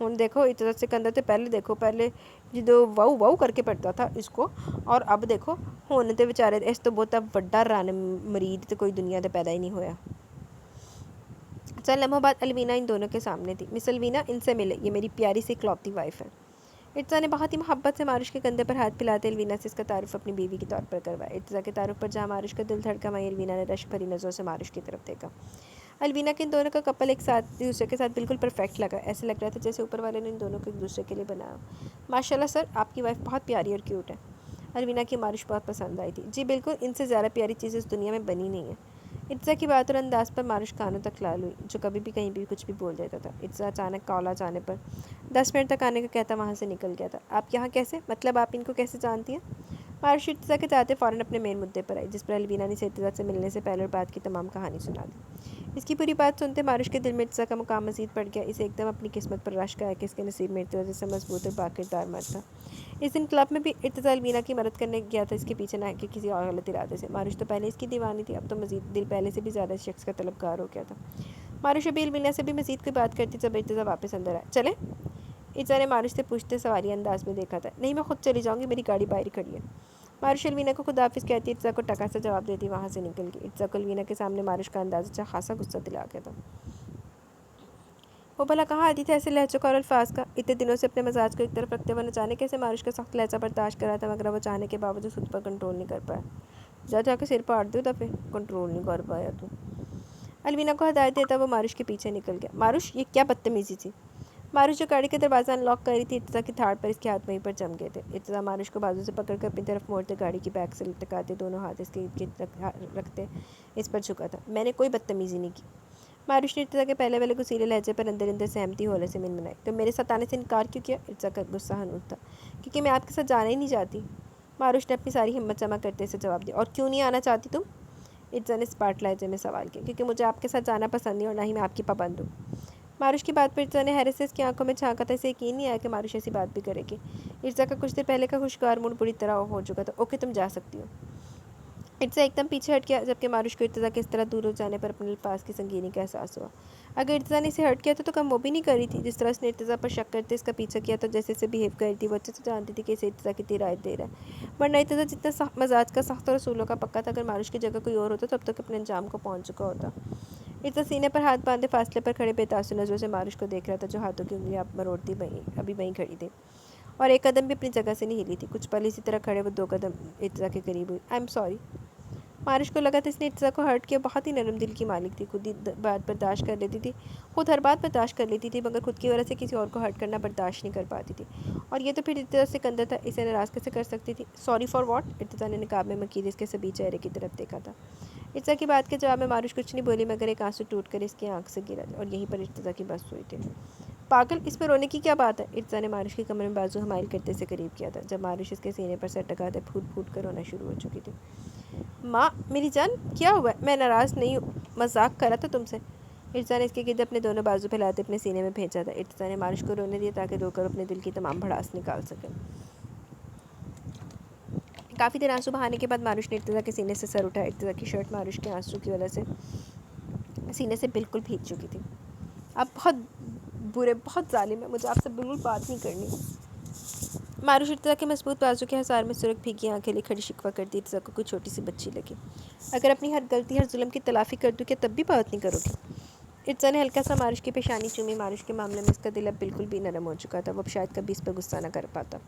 ہوں دیکھو اتنا سکندر تو پہلے دیکھو پہلے جدو واؤ واؤ کر کے پڑتا تھا اس کو، اور اب دیکھو ہوں تو بیچارے اس تو بہت بڑا رن مرید تو کوئی دنیا تے پیدا ہی نہیں ہویا۔ چند لمحوں بعد الوینا ان دونوں کے سامنے تھی۔ مس الوینا، ان سے ملے، یہ میری پیاری سی اکلوتی وائف ہے۔ ارتزا نے بہت ہی محبت سے ماروش کے کندھے پر ہاتھ پھیلاتے الوینا سے اس کا تعارف اپنی بیوی کے طور پر کروایا۔ ارتزا کے تعارف پر جہاں ماروش کا دل دھڑکا، وہیں الوینا نے رشک بھری نظروں سے ماروش کی طرف دیکھا۔ الوینا کے ان دونوں کا کپل ایک دوسرے کے ساتھ بالکل پرفیکٹ لگا، ایسے لگ رہا تھا جیسے اوپر والے نے ان دونوں کو ایک دوسرے کے لیے بنایا۔ ماشاءاللہ سر، آپ کی وائف بہت پیاری اور کیوٹ ہے۔ الوینا کی ماروش بہت پسند آئی تھی۔ جی بالکل، ان سے زیادہ پیاری چیز اس دنیا میں بنی نہیں ہے۔ ارتزا کی بات اور انداز پر ماروش کانوں تک لال ہوئی، جو کبھی بھی کہیں بھی کچھ بھی بول دیتا تھا۔ ارتزا اچانک کال آ جانے پر 10 منٹ تک آنے کا کہتا وہاں سے نکل گیا تھا۔ آپ یہاں کیسے؟ مطلب آپ ان کو کیسے جانتی ہیں؟ ماروش ارتزا کے جاتے فوراً اپنے مین مدعے پر آئی، جس پر الوینا نے اسے ارتزا سے ملنے سے پہلے اور بعد کی تمام کہانی سنا دی۔ اس کی پوری بات سنتے ماروش کے دل میں ارتزا کا مقام مزید بڑھ گیا۔ اسے ایک دم اپنی قسمت پر رشک آیا کہ اس کے نصیب میں ارتزا جیسا مضبوط اور باکردار مرد تھا۔ اس دن کلب میں بھی ارتزا الوینا کی مدد کرنے گیا تھا، اس کے پیچھے نہ کہ کسی اور غلط ارادے سے۔ ماروش تو پہلے اس کی دیوانی تھی، اب تو مزید دل پہلے سے بھی زیادہ اس شخص کا طلبگار ہو گیا تھا۔ ماروش ابھی الوینا سے بھی مزید کوئی بات کرتی جب ارتزا واپس اندر آیا۔ چلیں؟ ارتزا نے ماروش سے پوچھتے سوالیہ انداز میں دیکھا تھا۔ نہیں، میں خود چلی جاؤں گی، میری گاڑی باہر کھڑی ہے۔ ماروش الوینا کو خداحافظ کہتی ارتزا کو ٹکا سا جواب دیتی وہاں سے نکل گئی۔ ارتزا کو الوینا کے سامنے ماروش کا انداز اچھا خاصا غصہ دلا گیا تھا۔ وہ بھلا کہاں آتی تھی ایسے لہجوں کا اور الفاظ کا؟ اتنے دنوں سے اپنے مزاج کو ایک طرف رکھتے ہوئے نہ جانے کیسے ماروش کا سخت لہجہ برداشت کرا تھا، مگر وہ چاہنے کے باوجود خود پر کنٹرول نہیں کر پایا۔ جا کے سر پاڑ دو دفعے، کنٹرول نہیں کر پایا تو۔ الوینا کو ہدایت دیتا وہ ماروش کے پیچھے نکل گیا۔ ماروش، یہ کیا بدتمیزی تھی؟ ماروش جو گاڑی کے دروازہ انلاک کر رہی تھی، ارتزا کی تھاڑ پر اس کے ہاتھ وہیں پر جم گئے تھے۔ ارتزا ماروش کو بازو سے پکڑ کر اپنی طرف موڑتے گاڑی کی بیک سے لٹکاتے دونوں ہاتھ اس کے رکھتے اس پر جھکا تھا۔ میں نے کوئی بدتمیزی نہیں کی۔ ماروش نے ارتزا کے پہلے والے غصیلے لہجے پر اندر اندر سہمتی ہولے سے منمنائی۔ تو میرے ساتھ آنے سے انکار کیوں کیا؟ ارتزا کا غصہ ہنوز تھا۔ کیونکہ میں آپ کے ساتھ جانا ہی نہیں چاہتی۔ ماروش نے اپنی ساری ہمت جمع کرتے سے جواب دیا۔ اور کیوں نہیں آنا چاہتی تم؟ ارتزا نے اسپاٹ لہجے میں سوال کیا۔ کیونکہ مجھے آپ کے ساتھ جانا پسند نہیں اور نہ ہی میں آپ کی پابند ہوں۔ ماروش کی بات پر ارتزا نے حیرت سے اس کی آنکھوں میں جھانکا تھا، اسے یقین نہیں آیا کہ ماروش ایسی بات بھی کرے گی۔ ارتزا کا کچھ دیر پہلے کا خوشگوار موڈ بری طرح ہو چکا تھا۔ اوکے، تم جا سکتی ہو۔ ارتزا ایک دم پیچھے ہٹ گیا، جبکہ ماروش کو ارتزا کے اس طرح دور ہو جانے پر اپنے الفاظ کی سنگینی کا احساس ہوا۔ اگر ارتزا نے اسے ہرٹ کیا تھا تو کم وہ بھی نہیں کر رہی تھی۔ جس طرح اس نے ارتزا پر شک کرتے اس کا پیچھا کیا تھا، جیسے اسے بیہیو کر رہی تھی، وہ اچھے سے جانتی تھی کہ اسے ارتزا کی رعایت دے رہا ہے۔ ورنہ ارتزا جتنا مزاج کا سخت اور اصولوں کا پکا تھا، اگر ماروش کی جگہ کوئی اور ہوتا تو اب تک اپنے انجام کو پہنچ چکا ہوتا۔ ارتزا سینے پر ہاتھ باندھے فاصلے پر کھڑے بے تاثر نظروں سے ماروش کو دیکھ رہا تھا، جو ہاتھوں کی انگلیاں مروڑتی ابھی وہیں کھڑی تھی اور ایک قدم بھی اپنی جگہ سے نہیں ہلی تھی۔ کچھ پل اسی طرح کھڑے وہ 2 قدم ارتزا کے قریب ہوئی۔ I am sorry. ماروش کو لگا تھا اس نے ارتزا کو ہرٹ کیا، بہت ہی نرم دل کی مالک تھی، خود ہی بات برداشت کر لیتی تھی، خود ہر بات برداشت کر لیتی تھی، مگر خود کی وجہ سے کسی اور کو ہرٹ کرنا برداشت نہیں کر پاتی تھی۔ اور یہ تو پھر ارتزا سے سکندر تھا، اسے ناراض کیسے کر سکتی تھی؟ Sorry for what? ارتزا نے نقاب میں مکید اس کے سبھی چہرے کی طرف دیکھا تھا۔ ارتزا کی بات کے جواب میں ماروش کچھ نہیں بولی، مگر ایک آنسو ٹوٹ کر اس کی آنکھ سے گرا اور یہیں پر ارتزا کی بس ہوئی تھی۔ پاگل، اس میں رونے کی کیا بات ہے؟ ارتزا نے ماروش کے کمر میں بازو حمائل کرتے سے قریب کیا تھا، جب ماروش اس کے سینے پر سر ٹکاتے پھوٹ پھوٹ کر رونا شروع ہو چکی تھی۔ ماں، میری جان، کیا ہوا ہے؟ میں ناراض نہیں ہوں، مذاق کرا تھا تم سے۔ ارتزا نے اس کے گرد اپنے دونوں بازو پھیلاتے اپنے سینے میں بھیجا تھا۔ ارتزا نے ماروش کو رونے دیا تاکہ رو کر اپنے دل کی تمام بھڑاس نکال سکے۔ کافی دیر آنسو بہانے کے بعد ماروش نے ارتزا کے سینے سے سر اٹھایا۔ ارتزا کی شرٹ ماروش کے آنسو کی وجہ سے سینے سے بالکل بھیگ چکی تھی۔ آپ بہت برے، بہت ظالم ہیں، مجھے آپ سے بالکل بات نہیں کرنی۔ ماروش ارتزا کے مضبوط بازو کے حصار میں سرخ بھیگی آنکھیں لیے کھڑی شکوہ کرتی ارتزا کو کوئی چھوٹی سی بچی لگی۔ اگر اپنی ہر غلطی، ہر ظلم کی تلافی کر دوں کیا تب بھی بات نہیں کرو گی؟ ارتزا نے ہلکا سا ماروش کی پیشانی چومی۔ ماروش کے معاملے میں اس کا دل اب بالکل بھی نرم ہو چکا تھا، وہ اب شاید کبھی اس پر غصہ نہ کر پاتا۔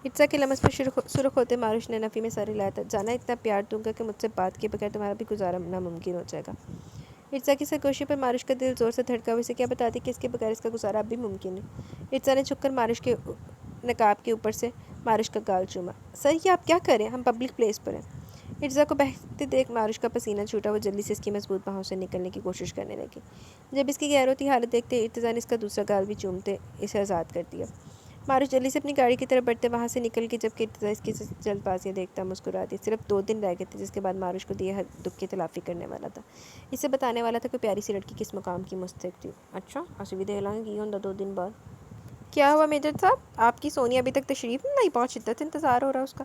ارتزا کے لمس پر سرخ ہوتے ماروش نے نفی میں سر ہلایا تھا۔ جانا اتنا پیار دوں گا کہ مجھ سے بات کیے بغیر تمہارا بھی گزارا ناممکن ہو جائے گا۔ ارتزا کی سرگوشی پر ماروش کا دل زور سے دھڑکا، وہ اسے کیا بتاتی کہ اس کے بغیر اس کا گزارا اب بھی ممکن ہے۔ ارتزا نے جھک کر ماروش کے نقاب کے اوپر سے ماروش کا گال چوما۔ سر، یہ آپ کیا کریں؟ ہم پبلک پلیس پر ہیں۔ ارتزا کو بہتے دیکھ ماروش کا پسینہ چھوٹا، وہ جلدی سے اس کی مضبوط باہوں سے نکلنے کی کوشش کرنے لگی۔ جب اس کی غیر ہوتی حالت دیکھتے ارتزا نے اس کا دوسرا گال بھی چومتے اسے آزاد کر دیا۔ ماروش جلدی سے اپنی گاڑی کی طرف بڑھتے وہاں سے نکل گئی، جبکہ ارتزا اس کی جلد بازیاں دیکھتا مسکرا دی۔ صرف 2 دن رہ گئے تھے جس کے بعد ماروش کو دیے ہر دکھ کی تلافی کرنے والا تھا، اسے بتانے والا تھا کوئی پیاری سی لڑکی کس مقام کی مستحق تھی۔ اچھا، اسی دے لیں گے یہ 2 دن بعد کیا ہوا میجر صاحب؟ آپ کی سونی ابھی تک تشریف نہیں لائی؟ بہت شدت سے انتظار ہو رہا ہے اس کا۔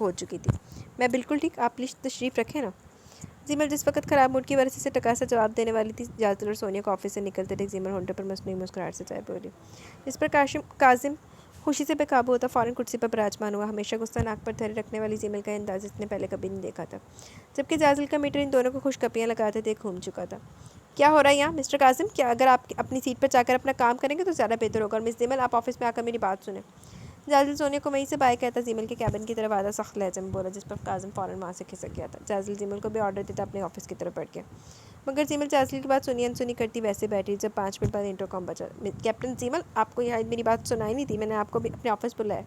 ہو چکی تھی۔ میں بالکل ٹھیک، آپ پلیز تشریف رکھیں نا۔ زیمل جس وقت خراب موڈ کی وجہ سے ٹکا سا جواب دینے والی تھی، جاسل اور سونیا کو آفس سے نکلتے تھے، زیمل ہونٹوں پر مصنوعی مسکراہٹ سے چائے بولی، جس پر کاظم خوشی سے بے قابو ہوتا فوراً کرسی پر براجمان ہوا۔ ہمیشہ غصہ ناک پر دھرے رکھنے والی زیمل کا انداز اس نے پہلے کبھی نہیں دیکھا تھا، جبکہ جاسل کا میٹر ان دونوں کو خوش کپیاں لگاتے دیکھ گھوم چکا تھا۔ کیا ہو رہا ہے یہاں مسٹر کاظم؟ کیا اگر آپ اپنی سیٹ پر جا کر اپنا کام کریں گے تو زیادہ بہتر ہوگا، اور مس زیمل آپ آفس میں آ کر میری بات سنیں۔ جاسل سونیا کو وہیں سے بائے کہتا زیمل کے کیبن کی طرف آدھا سخت لہجے میں بولا، جس پر کاظم فوراً وہاں سے کھسک گیا تھا۔ جاسل زیمل کو بھی آرڈر دیتا اپنے آفس کی طرف بڑھ کے، مگر زیمل جاسل کی بات سنی انسنی کرتی ویسے بیٹھی جب 5 منٹ بعد انٹر کام بجا۔ کیپٹن زیمل، آپ کو یہاں میری بات سنائی نہیں تھی؟ میں نے آپ کو بھی اپنے آفس بلایا۔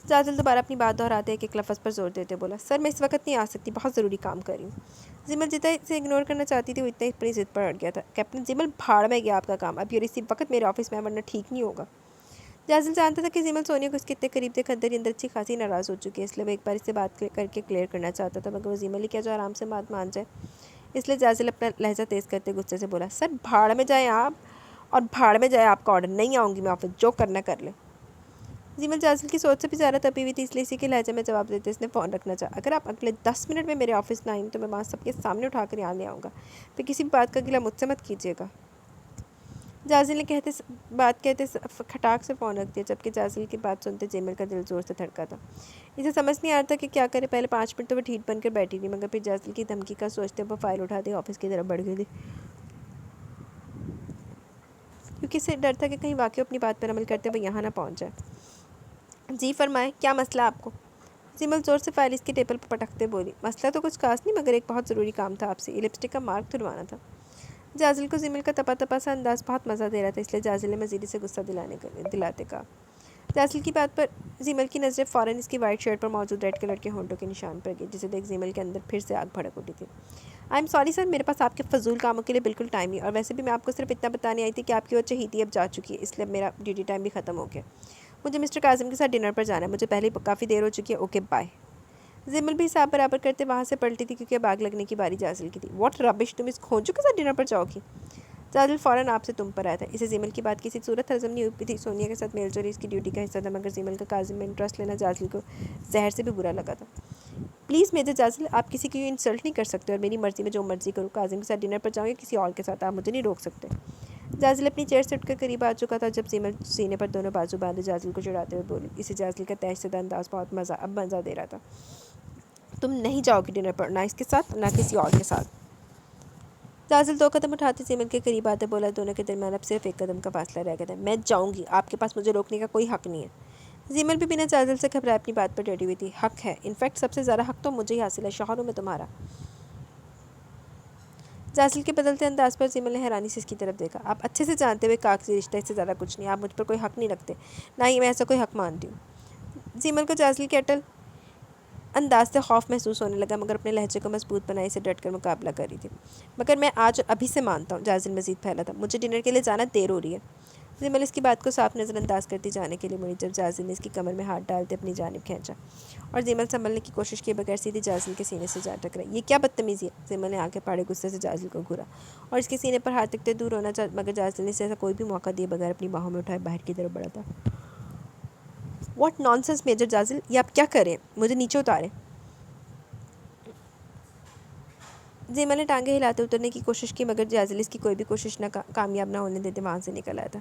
جاسل دوبارہ اپنی بات دہراتے ایک لفظ پر زور دیتے بولا، سر میں اس وقت نہیں آ سکتی، بہت ضروری کام کر رہی ہوں۔ زیمل جتنا اسے اگنور کرنا چاہتی تھی وہ اتنا اپنی ضد پر اڑ گیا تھا۔ کیپٹن زیمل، بھاڑ میں گیا آپ کا کام، ابھی اور اسی وقت میرے آفس میں، ورنہ ٹھیک نہیں ہوگا۔ جاسل جانتا تھا کہ زیمل سونیا کو اس کے اتنے قریب دیکھ اندر ہی اندر اچھی خاصی ناراض ہو چکی ہے، اس لیے وہ ایک بار اس سے بات کر کے کلیئر کرنا چاہتا تھا، مگر وہ زیمل ہی کیا جو آرام سے بات مان جائے۔ اس لیے جاسل اپنا لہجہ تیز کرتے غصے سے بولا، سر بھاڑ میں جائیں آپ، اور بھاڑ میں جائے آپ کا آرڈر، نہیں آؤں گی میں آفس، جو کرنا کر لیں۔ زیمل جاسل کی سوچ سے بھی زیادہ تپی ہوئی تھی، اس لیے اسی کے لہجے میں جواب دیتے اس نے فون رکھنا چاہا، اگر آپ اگلے 10 منٹ میں میرے آفس نہ آئیں تو میں وہاں سب کے سامنے اٹھا کر یہاں لے آؤں گا، پھر کسی بھی بات کا گلہ مجھ سے مت کیجیے گا۔ جاسل نے بات کہتے کھٹاک سے فون رکھ دیا، جبکہ جاسل کی بات سنتے زیمل کا دل زور سے دھڑکا تھا۔ اسے سمجھ نہیں آ رہا تھا کہ کیا کرے، پہلے 5 منٹ تو وہ ٹھیٹ بن کر بیٹھی تھی، مگر پھر جاسل کی دھمکی کا سوچتے وہ فائل اٹھا دی آفس کی طرف بڑھ گئی تھی، کیونکہ اسے ڈر تھا کہ کہیں واقعی اپنی بات پر عمل کرتے وہ یہاں نہ پہنچ جائے۔ جی فرمائیں، کیا مسئلہ آپ کو؟ زیمل زور سے فائل اس کے ٹیبل پر پٹکتے بولی، مسئلہ تو کچھ خاص نہیں، مگر ایک بہت ضروری کام تھا آپ سے، یہ لپسٹک کا مارک دھلوانا تھا۔ جاسل کو زیمل کا تپا سا انداز بہت مزہ دے رہا تھا، اس لیے جاسل نے مزید سے غصہ دلاتے کہا۔ جاسل کی بات پر زیمل کی نظریں فوراً اس کی وائٹ شرٹ پر موجود ریڈ کلر کے ہونٹوں کے نشان پر گئی، جسے دیکھ زیمل کے اندر پھر سے آگ بھڑک اٹھی تھی۔ آئی ایم سوری سر، میرے پاس آپ کے فضول کاموں کے لیے بالکل ٹائم نہیں، اور ویسے بھی میں آپ کو صرف اتنا بتانے آئی تھی کہ آپ کی وہ چہیتی اب جا چکی ہے، اس لیے اب میرا ڈیوٹی ٹائم بھی ختم ہو گیا، مجھے مسٹر کاظم کے ساتھ ڈنر پر جانا ہے، مجھے پہلے ہی کافی دیر ہو چکی ہے، اوکے بائے۔ زیمل بھی حساب برابر کرتے وہاں سے پلٹی تھی، کیونکہ اب آگ لگنے کی باری جاسل کی تھی۔ واٹ ربش، تم اس کھونچو کے ساتھ ڈنر پر جاؤ گی؟ جاسل فوراً آپ سے تم پر آیا تھا، اسے زیمل کی بات کسی صورت ہضم نہیں ہوئی تھی، سونیا کے ساتھ میل جولی اس کی ڈیوٹی کا حصہ تھا، مگر زیمل کا کاظم میں انٹرسٹ لینا جاسل کو زہر سے بھی برا لگا تھا۔ پلیز میجر جاسل، آپ کسی کی انسلٹ نہیں کر سکتے، اور میری مرضی میں جو مرضی کروں، کاظم کے ساتھ ڈنر پر جاؤں یا کسی اور کے ساتھ، آپ مجھے نہیں روک سکتے۔ جاسل اپنی چیئر سے اٹھ کر قریب آ چکا تھا، جب زیمل سینے پر دونوں بازو باندھے جاسل کو چڑھاتے ہوئے بولی، اسے جاسل کا تیز شدہ انداز بہت مزہ دے رہا تھا۔ تم نہیں جاؤ گی ڈنر پر، نہ اس کے ساتھ نہ کسی اور کے ساتھ۔ جاسل 2 قدم اٹھاتے زیمل کے قریب آتے بولا، دونوں کے درمیان اب صرف 1 قدم کا فاصلہ رہ گیا تھا، میں جاؤں گی، آپ کے پاس مجھے روکنے کا کوئی حق نہیں ہے۔ زیمل بھی بنا جاسل سے گھبرائے اپنی بات پر ڈٹی ہوئی تھی، حق ہے، انفیکٹ سب سے زیادہ حق تو مجھے ہی حاصل ہے، شوہر ہوں میں تمہارا۔ جاسل کے بدلتے انداز پر زیمل نے حیرانی سے اس کی طرف دیکھا، آپ اچھے سے جانتے ہوئے کاغذی رشتہ اس سے زیادہ کچھ نہیں، آپ مجھ پر کوئی حق نہیں رکھتے، نہ ہی میں ایسا کوئی حق مانتی ہوں۔ زیمل کو جاسل کے اٹل انداز سے خوف محسوس ہونے لگا، مگر اپنے لہجے کو مضبوط بنائے سے ڈٹ کر مقابلہ کر رہی تھی، مگر میں آج اور ابھی سے مانتا ہوں۔ جاسل مزید پھیلا تھا، مجھے ڈنر کے لیے جانا دیر ہو رہی ہے۔ زیمل اس کی بات کو صاف نظر انداز کرتی جانے کے لیے مڑی، جب جاسل نے اس کی کمر میں ہاتھ ڈالتے اپنی جانب کھینچا، اور زیمل سنبھلنے کی کوشش کیے بغیر سیدھی جاسل کے سینے سے جا ٹکرائی۔ یہ کیا بدتمیزی ہے؟ زیمل نے آنکھیں پھاڑے غصے سے جاسل کو گھورا، اور اس کے سینے پر ہاتھ رکھتے دور ہونا چاہا، مگر جاسل نے اسے ایسا کوئی بھی موقع دیے بغیر اپنی باہوں میں اٹھائے باہر کی طرف بڑھا تھا۔ واٹ نان سینس میجر جاسل، یہ آپ کیا کریں؟ مجھے نیچے اتاریں۔ زیمل نے ٹانگیں ہلاتے اترنے کی کوشش کی، مگر جاسل اس کی کوئی بھی کوشش کامیاب نہ ہونے دیتے وہاں سے نکل آیا تھا۔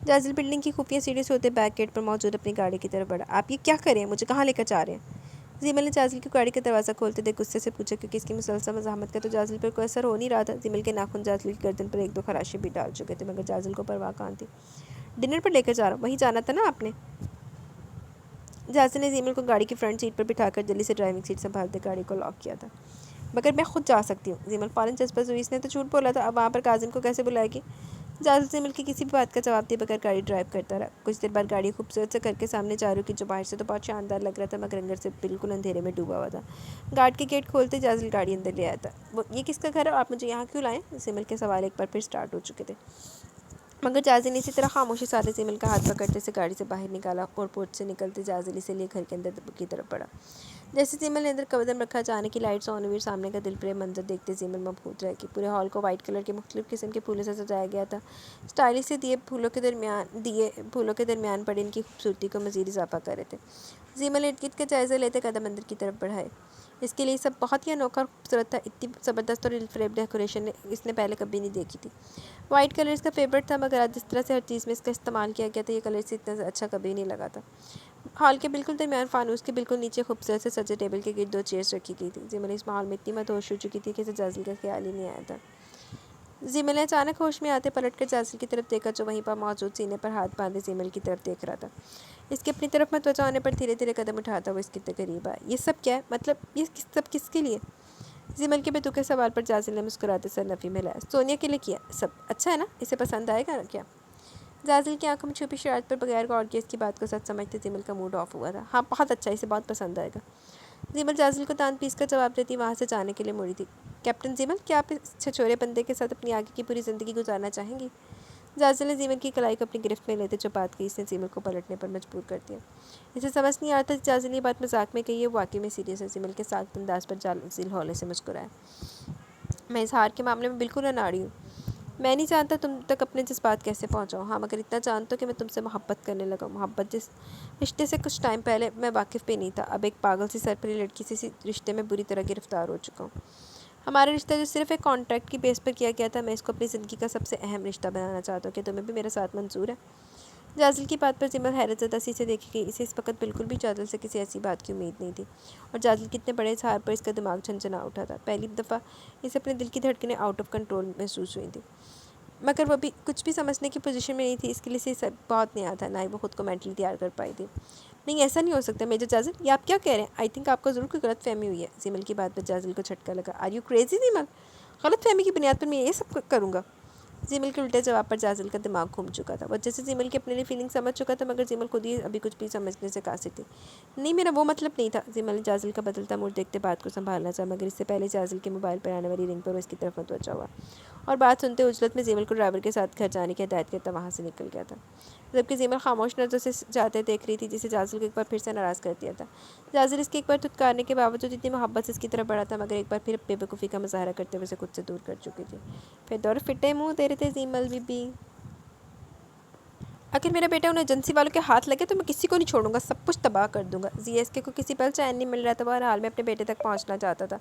جاسل بلڈنگ کی خفیہ سیڑھی سے ہوتے بیک گیٹ پر موجود اپنی گاڑی کی طرف بڑھا، آپ یہ کیا کریں؟ مجھے کہاں لے کر جا رہے ہیں؟ زیمل نے جاسل کی گاڑی کا دروازہ کھولتے دیکھ غصے سے پوچھا، کیونکہ اس کی مسلسل مزاحمت کا تو جاسل پر کوئی اثر ہو نہیں رہا تھا۔ زیمل کے ناخن جاسل کی گردن پر 1-2 خراشیں بھی ڈال چکے تھے، مگر جاسل کو پرواہ کہاں تھی۔ ڈنر پر لے کر جا رہا ہوں، وہیں جانا تھا نا آپ نے؟ جاسل نے زیمل کو گاڑی کی فرنٹ سیٹ پر بٹھا کر جلدی سے ڈرائیونگ سیٹ سنبھالتے گاڑی کو لاک کیا تھا۔ مگر میں خود جا سکتی ہوں۔ زیمل فوراً جذبہ ہوئی، اس نے تو جھوٹ بولا تھا، اب وہاں پر کاظم کو کیسے بلائے گی؟ جاسل زیمل کی کسی بھی بات کا جواب دیے بغیر گاڑی ڈرائیو کرتا رہا۔ کچھ دیر بعد گاڑی خوبصورت سے گھر کے سامنے جا رکی، جو باہر سے تو بہت شاندار لگ رہا تھا، مگر اندر سے بالکل اندھیرے میں ڈوبا ہوا تھا۔ گارڈ کے گیٹ کھولتے جاسل گاڑی اندر لے آیا تھا۔ یہ کس کا گھر ہے اور آپ مجھے یہاں کیوں لائیں؟ زیمل کے سوال ایک بار پھر سٹارٹ ہو چکے تھے۔ مگر جازل نے اسی طرح خاموشی سارے زیمل کا ہاتھ پکڑتے سے گاڑی سے باہر نکالا اور پورچ سے نکلتے جازل اسے لیے گھر کے اندر کی طرف بڑھا۔ جیسے زیمل نے اندر قدم رکھا، اچانک کی لائٹس آن ہوئی اور سامنے کا دل فریب منظر دیکھتے زیمل مبہوت رہ گئی۔ پورے ہال کو وائٹ کلر کے مختلف قسم کے پھولوں سے سجایا گیا تھا۔ اسٹائلش سے دیے پھولوں کے درمیان پڑے ان کی خوبصورتی کو مزید اضافہ کر رہے تھے۔ زیمل ارد گرد کا جائزہ لیتے قدم اندر کی طرف بڑھائے۔ اس کے لیے سب بہت ہی انوکھا اور خوبصورت تھا۔ اتنی زبردست اور دل فریب ڈیکوریشن اس نے پہلے کبھی نہیں دیکھی تھی۔ وائٹ کلر اس کا فیوریٹ تھا، مگر آج جس طرح سے ہر چیز میں اس کا استعمال کیا گیا تھا، یہ کلر سے اتنا اچھا کبھی نہیں لگا تھا۔ ہال کے بالکل درمیان فانوس کے بالکل نیچے خوبصورت سے سجے ٹیبل کے گرد 2 چیئرز رکھی گئی تھی۔ زیمل اس ماحول میں اتنی مدہوش ہو چکی تھی کہ اسے جازل کا خیال ہی نہیں آیا تھا۔ زیمل نے اچانک ہوش میں آتے پلٹ کر جازل کی طرف دیکھا، جو وہیں پر موجود سینے پر ہاتھ باندھے زیمل کی طرف دیکھ رہا تھا۔ اس کے اپنی طرف متوجہ ہونے پر دھیرے دھیرے قدم اٹھاتا وہ اس کے قریب آیا۔ یہ سب کیا ہے؟ مطلب یہ سب کس کے لیے؟ زیمل کے بے تکے سوال پر جازل نے مسکراتے سر نفی میں لایا۔ سونیا کے لیے کیا سب اچھا ہے نا؟ اسے پسند آئے گا کیا؟ جازل کی آنکھوں میں چھپی شرارت پر بغیر غور کیے اس کی بات کو سچ سمجھتے زیمل کا موڈ آف ہوا تھا۔ ہاں بہت اچھا، اسے بہت پسند آئے گا۔ زیمل جازل کو دانت پیس کر جواب دیتی وہاں سے جانے کے لیے مڑی تھی۔ کیپٹن زیمل، کیا آپ اس چھچورے بندے کے ساتھ اپنی آگے کی پوری زندگی گزارنا چاہیں گی؟ جازل نے زیمل کی کلائی کو اپنی گرفت میں لیتے جو بات کہی اس نے زیمل کو پلٹنے پر مجبور کر دیا۔ اسے سمجھ نہیں آتا جازل یہ بات مذاق میں کہی ہے واقعی میں سیریس ہے۔ زیمل کے ساخت انداز پر جازل ہولے سے مسکرایا۔ میں اس ہار کے معاملے میں بالکل اناڑی ہوں۔ میں نہیں جانتا تم تک اپنے جذبات کیسے پہنچاؤں۔ ہاں مگر اتنا جانتا ہوں کہ میں تم سے محبت کرنے لگا ہوں۔ محبت جس رشتے سے کچھ ٹائم پہلے میں واقف بھی نہیں تھا، اب ایک پاگل سی سرپری لڑکی سے اسی رشتے میں بری طرح گرفتار ہو چکا ہوں۔ ہمارا رشتہ جو صرف ایک کانٹریکٹ کی بیس پر کیا گیا تھا، میں اس کو اپنی زندگی کا سب سے اہم رشتہ بنانا چاہتا ہوں۔ کہ تمہیں بھی میرا ساتھ منظور ہے؟ جازل کی بات پر زیمل حیرت زدہ سی سے دیکھی گئی۔ اسے اس وقت بالکل بھی جازل سے کسی ایسی بات کی امید نہیں تھی، اور جازل کے اتنے بڑے اظہار پر اس کا دماغ جھنجھنا اٹھا تھا۔ پہلی دفعہ اسے اپنے دل کی دھڑکنیں آؤٹ آف کنٹرول محسوس ہوئی تھیں، مگر وہ بھی کچھ بھی سمجھنے کی پوزیشن میں نہیں تھی۔ اس کے لیے اسے بہت نیا تھا، نہ ہی وہ خود کو مینٹلی تیار کر پائی تھی۔ نہیں ایسا نہیں ہو سکتا میجر جازل، یہ آپ کیا کہہ رہے ہیں؟ آئی تھنک آپ کو ضرور کوئی غلط فہمی ہوئی ہے۔ زیمل کی بات پر جازل کو جھٹکا لگا۔ Are you crazy Zemal? غلط فہمی کی بنیاد پر میں یہ سب کروں گا؟ زیمل کے الٹے جواب پر جازل کا دماغ گھوم چکا تھا۔ وہ جیسے زیمل کی اپنے لیے فیلنگ سمجھ چکا تھا، مگر زیمل خود ہی ابھی کچھ بھی سمجھنے سے قاصر تھی۔ نہیں میرا وہ مطلب نہیں تھا۔ زیمل نے جازل کا بدلتا موڈ دیکھتے بات کو سنبھالنا چاہا، مگر اس سے پہلے جازل کے موبائل پر آنے والی رنگ پر وہ اس کی طرف متوجہ ہوا، اور بات سنتے عجلت میں زیمل کو ڈرائیور کے ساتھ گھر جانے کی ہدایت کرتا وہاں سے نکل گیا تھا، جبکہ زیمل خاموش نظروں سے جاتے دیکھ رہی تھی، جسے جازل کو ایک بار پھر سے ناراض کر دیا تھا۔ جازل اس کے ایک بار دھتکارنے کے باوجود اتنی محبت سے اس کی طرف بڑھا تھا، مگر ایک بار پھر بے وقوفی کا مظاہرہ کرتے ہوئے اسے خود سے دور کر چکی تھی۔ پھر دور پھٹے منہ تیرے تھے زیمل بی بی، اگر میرا بیٹا ان ایجنسی والوں کے ہاتھ لگے تو میں کسی کو نہیں چھوڑوں گا، سب کچھ تباہ کر دوں گا۔ زی ایس کے کو کسی پل چین نہیں مل رہا تھا، وہ ہر حال میں اپنے بیٹے تک پہنچنا چاہتا تھا،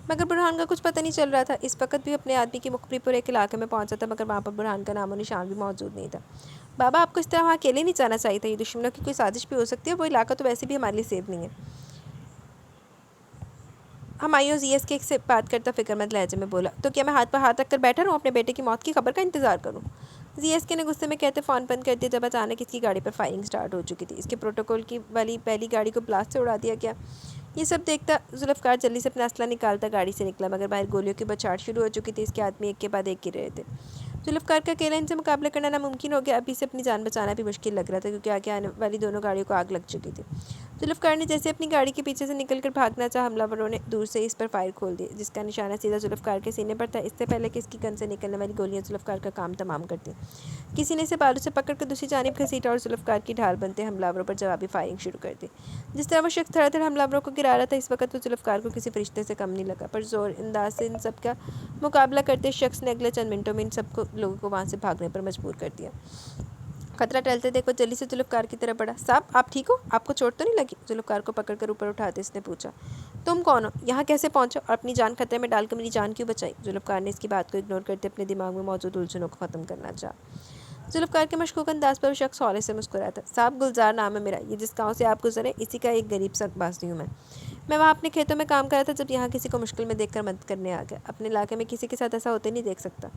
مگر برہان کا کچھ پتہ نہیں چل رہا تھا۔ اس وقت بھی اپنے آدمی کی مخبری پر ایک علاقے میں پہنچا تھا، مگر وہاں پر برہان کا نام و نشان بھی موجود نہیں تھا۔ بابا آپ کو اس طرح وہاں اکیلے نہیں جانا چاہیے تھا، یہ دشمنوں کی کوئی سازش بھی ہو سکتی ہے، وہ علاقہ تو ویسے بھی ہمارے لیے سیف نہیں ہے۔ ہمایوں زی ایس کے سے بات کرتا فکر مند لہجے میں بولا۔ تو کیا میں ہاتھ پر ہاتھ رکھ کر بیٹھا رہوں، اپنے بیٹے کی موت کی خبر کا انتظار کروں؟ زی ایس کے نے غصے میں کہتے فون بند کر دیا، جب اچانک اس کی گاڑی پر فائرنگ سٹارٹ ہو چکی تھی۔ اس کے پروٹوکول کی والی پہلی گاڑی کو بلاسٹ سے اڑا دیا گیا۔ یہ سب دیکھتا ذوالفقار جلدی سے اپنا اسلحہ نکالتا گاڑی سے نکلا، مگر باہر گولیوں کی بچھاڑ شروع ہو چکی تھی۔ اس کے آدمی ایک کے بعد ایک گر رہے تھے۔ ذوالفقار کا اکیلا ان سے مقابلہ کرنا ناممکن ہو گیا۔ ابھی سے اپنی جان بچانا بھی مشکل لگ رہا تھا، کیونکہ آگے آنے والی دونوں گاڑیوں کو آگ لگ چکی تھی۔ ذوالفقار نے جیسے اپنی گاڑی کے پیچھے سے نکل کر بھاگنا چاہا، حملہ وروں نے دور سے اس پر فائر کھول دیے، جس کا نشانہ سیدھا ذوالفقار کے سینے پر تھا۔ اس سے پہلے کہ اس کی گن سے نکلنے والی گولیاں ذوالفقار کا کام تمام کرتیں، کسی نے اسے بالوں سے پکڑ کر دوسری جانب گھسیٹا اور ذوالفقار کی ڈھال بنتے حملہ وروں پر جوابی فائرنگ شروع کر دی۔ جس طرح وہ شخص دھڑا دھڑ حملہ وروں کو گرا رہا تھا، اس وقت وہ ذوالفقار کو کسی فرشتے سے کم نہیں لگا، پر زور انداز سے ان سب کا مقابلہ کرتے شخص نے اگلے چند منٹوں میں ان سب لوگوں کو وہاں سے بھاگنے پر مجبور کر دیا۔ خطرہ ٹلتے دیکھ وہ جلدی سے ذوالفقار کی طرف بڑھا۔ صاحب آپ ٹھیک ہو؟ آپ کو چوٹ تو نہیں لگی؟ ذوالفقار کو پکڑ کر اوپر اٹھاتے اس نے پوچھا۔ تم کون ہو؟ یہاں کیسے پہنچے اور اپنی جان خطرے میں ڈال کر میری جان کیوں بچائی؟ ذوالفقار نے اس کی بات کو اگنور کرتے اپنے دماغ میں موجود الجھنوں کو ختم کرنا چاہا۔ ذوالفقار کے مشکوک انداز پر وہ شخص ہولے سے مسکرایا تھا۔ صاحب گلزار نام ہے میرا، یہ جس گاؤں سے آپ گزرے اسی کا ایک غریب سا باسی ہوں میں وہاں اپنے کھیتوں میں کام کر رہا تھا، جب یہاں کسی کو مشکل میں دیکھ کر مدد کرنے آ گیا۔ اپنے علاقے میں کسی کے ساتھ ایسا ہوتے نہیں دیکھ سکتا۔